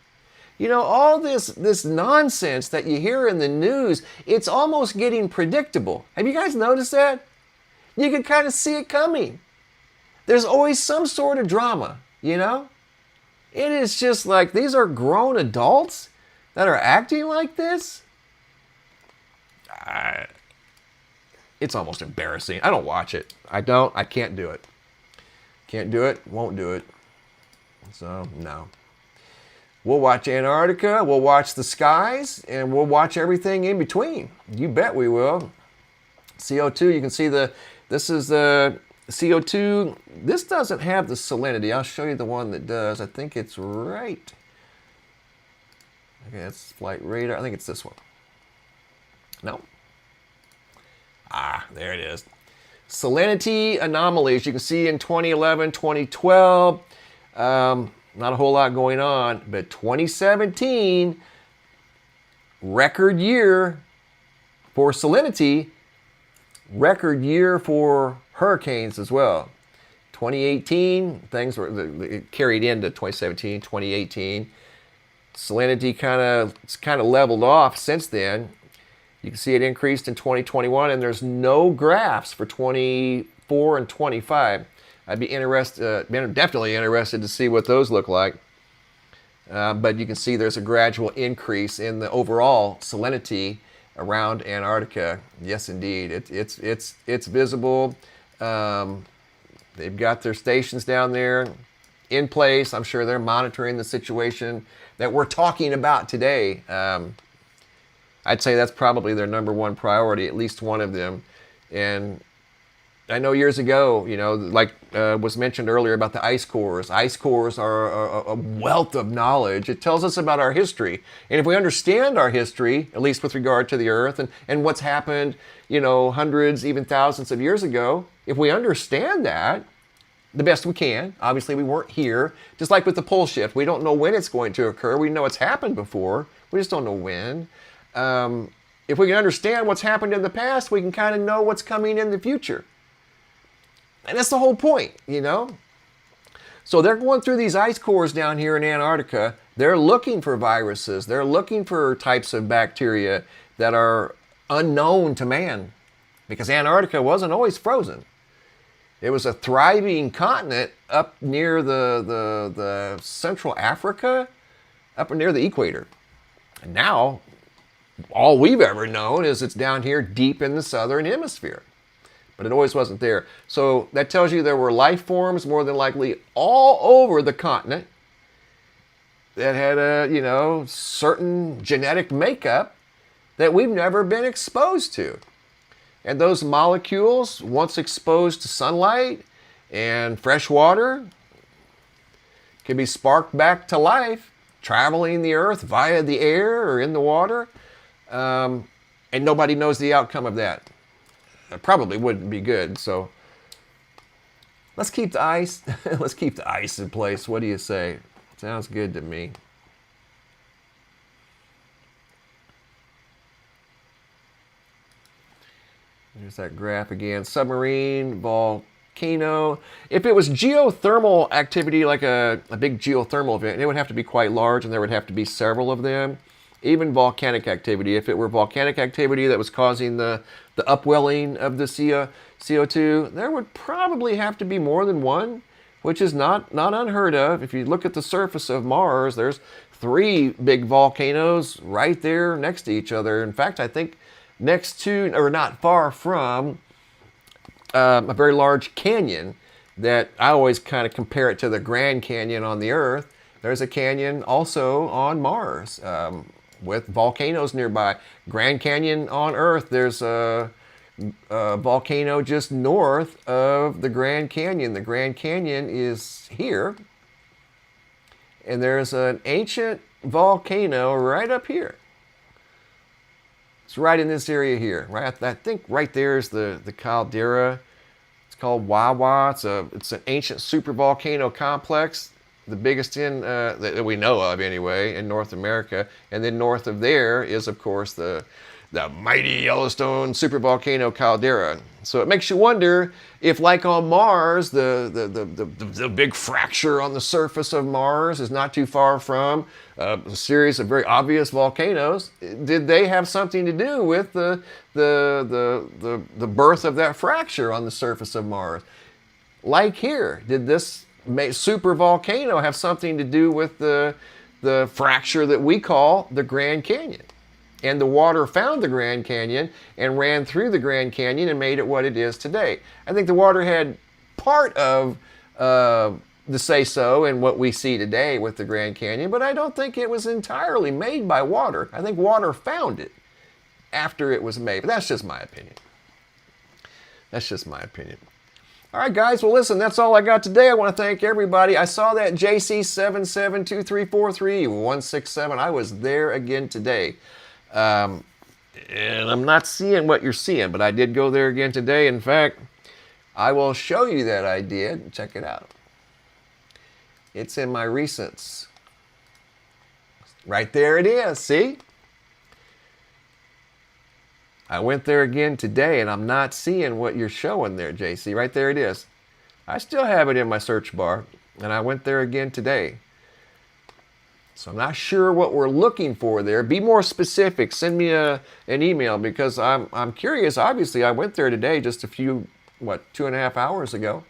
You know, all this nonsense that you hear in the news, it's almost getting predictable. Have you guys noticed that? You can kind of see it coming. There's always some sort of drama, you know? It is just like, these are grown adults that are acting like this. It's almost embarrassing. I don't watch it. I can't do it. Can't do it, won't do it. So, no. We'll watch Antarctica, we'll watch the skies, and we'll watch everything in between. You bet we will. CO2, you can see this is the CO2. This doesn't have the salinity. I'll show you the one that does. I think it's right. Okay, that's flight radar. I think it's this one. No. There it is. Salinity anomalies. You can see in 2011, 2012. Not a whole lot going on, but 2017, record year for salinity, record year for hurricanes as well. 2018, things were carried into 2017, 2018. Salinity kind of leveled off since then. You can see it increased in 2021, and there's no graphs for 24 and 25. I'd be definitely interested to see what those look like. But you can see there's a gradual increase in the overall salinity around Antarctica. Yes, indeed, it's visible. They've got their stations down there in place. I'm sure they're monitoring the situation that we're talking about today. I'd say that's probably their number one priority, at least one of them. And I know years ago, you know, like was mentioned earlier about the ice cores. Ice cores are a wealth of knowledge. It tells us about our history. And if we understand our history, at least with regard to the Earth and what's happened, you know, hundreds, even thousands of years ago, if we understand that the best we can, obviously we weren't here, just like with the poleshift. We don't know when it's going to occur. We know it's happened before. We just don't know when. If we can understand what's happened in the past, we can kind of know what's coming in the future. And that's the whole point, you know? So they're going through these ice cores down here in Antarctica. They're looking for viruses. They're looking for types of bacteria that are unknown to man, because Antarctica wasn't always frozen. It was a thriving continent up near the Central Africa, up near the equator. And now, all we've ever known is it's down here deep in the southern hemisphere. But it always wasn't there. So that tells you there were life forms more than likely all over the continent that had a, you know, certain genetic makeup that we've never been exposed to. And those molecules, once exposed to sunlight and fresh water, can be sparked back to life, traveling the Earth via the air or in the water. And nobody knows the outcome of that. It probably wouldn't be good. So let's keep the ice. Let's keep the ice in place. What do you say? Sounds good to me. There's that graph again. Submarine, volcano. If it was geothermal activity, like a big geothermal event, it would have to be quite large, and there would have to be several of them. Even volcanic activity. If it were volcanic activity that was causing the upwelling of the CO2, there would probably have to be more than one, which is not unheard of. If you look at the surface of Mars, there's 3 big volcanoes right there next to each other. In fact, I think next to, or not far from, a very large canyon that I always kind of compare it to the Grand Canyon on the Earth. There's a canyon also on Mars, with volcanoes nearby. Grand Canyon on Earth, there's a volcano just north of the Grand Canyon. The Grand Canyon is here, and there's an ancient volcano right up here. It's right in this area here. Right, I think right there is the caldera. It's called Wawa. It's an ancient supervolcano complex, the biggest in that we know of anyway in North America. And then north of there is, of course, the the mighty Yellowstone supervolcano caldera. So it makes you wonder if, like on Mars, the big fracture on the surface of Mars is not too far from a series of very obvious volcanoes. Did they have something to do with the birth of that fracture on the surface of Mars? Like here, did this supervolcano have something to do with the fracture that we call the Grand Canyon? And the water found the Grand Canyon and ran through the Grand Canyon and made it what it is today. I think the water had part of the say-so in what we see today with the Grand Canyon, but I don't think it was entirely made by water. I think water found it after it was made. But that's just my opinion. That's just my opinion. All right, guys. Well, listen, that's all I got today. I want to thank everybody. I saw that JC772343-167. I was there again today. And I'm not seeing what you're seeing, but I did go there again today. In fact, I will show you that I did. Check it out. It's in my recents. Right there it is. See? I went there again today, and I'm not seeing what you're showing there, JC. Right there it is. I still have it in my search bar, and I went there again today. So I'm not sure what we're looking for there. Be more specific. Send me an email, because I'm curious. Obviously, I went there today just a few, 2.5 hours ago.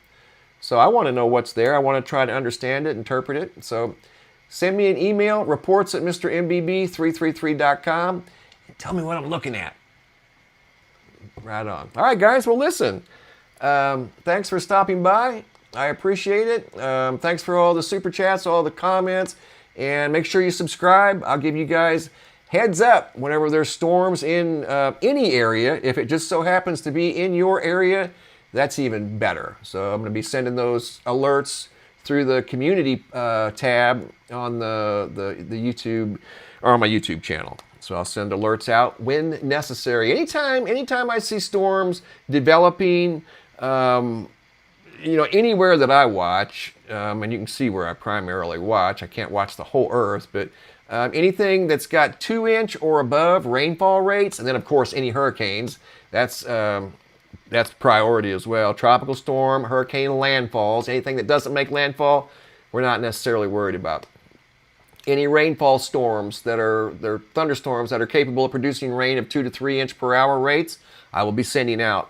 So I want to know what's there. I want to try to understand it, interpret it. So send me an email, reports@mrmbb333.com, and tell me what I'm looking at. Right on. All right, guys. Well, listen. Thanks for stopping by. I appreciate it. Thanks for all the super chats, all the comments. And make sure you subscribe. I'll give you guys heads up whenever there's storms in any area. If it just so happens to be in your area, that's even better. So I'm going to be sending those alerts through the community tab on the YouTube, or on my YouTube channel. So I'll send alerts out when necessary. Anytime I see storms developing, anywhere that I watch, and you can see where I primarily watch. I can't watch the whole Earth, but anything that's got 2-inch or above rainfall rates, and then of course any hurricanes, that's priority as well. Tropical storm, hurricane landfalls, anything that doesn't make landfall, we're not necessarily worried about. Any rainfall storms they're thunderstorms that are capable of producing rain of 2 to 3 inch per hour rates, I will be sending out.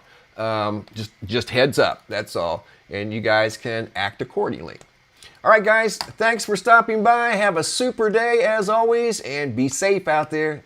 Just heads up, that's all. And you guys can act accordingly. All right, guys, thanks for stopping by. Have a super day as always, and be safe out there.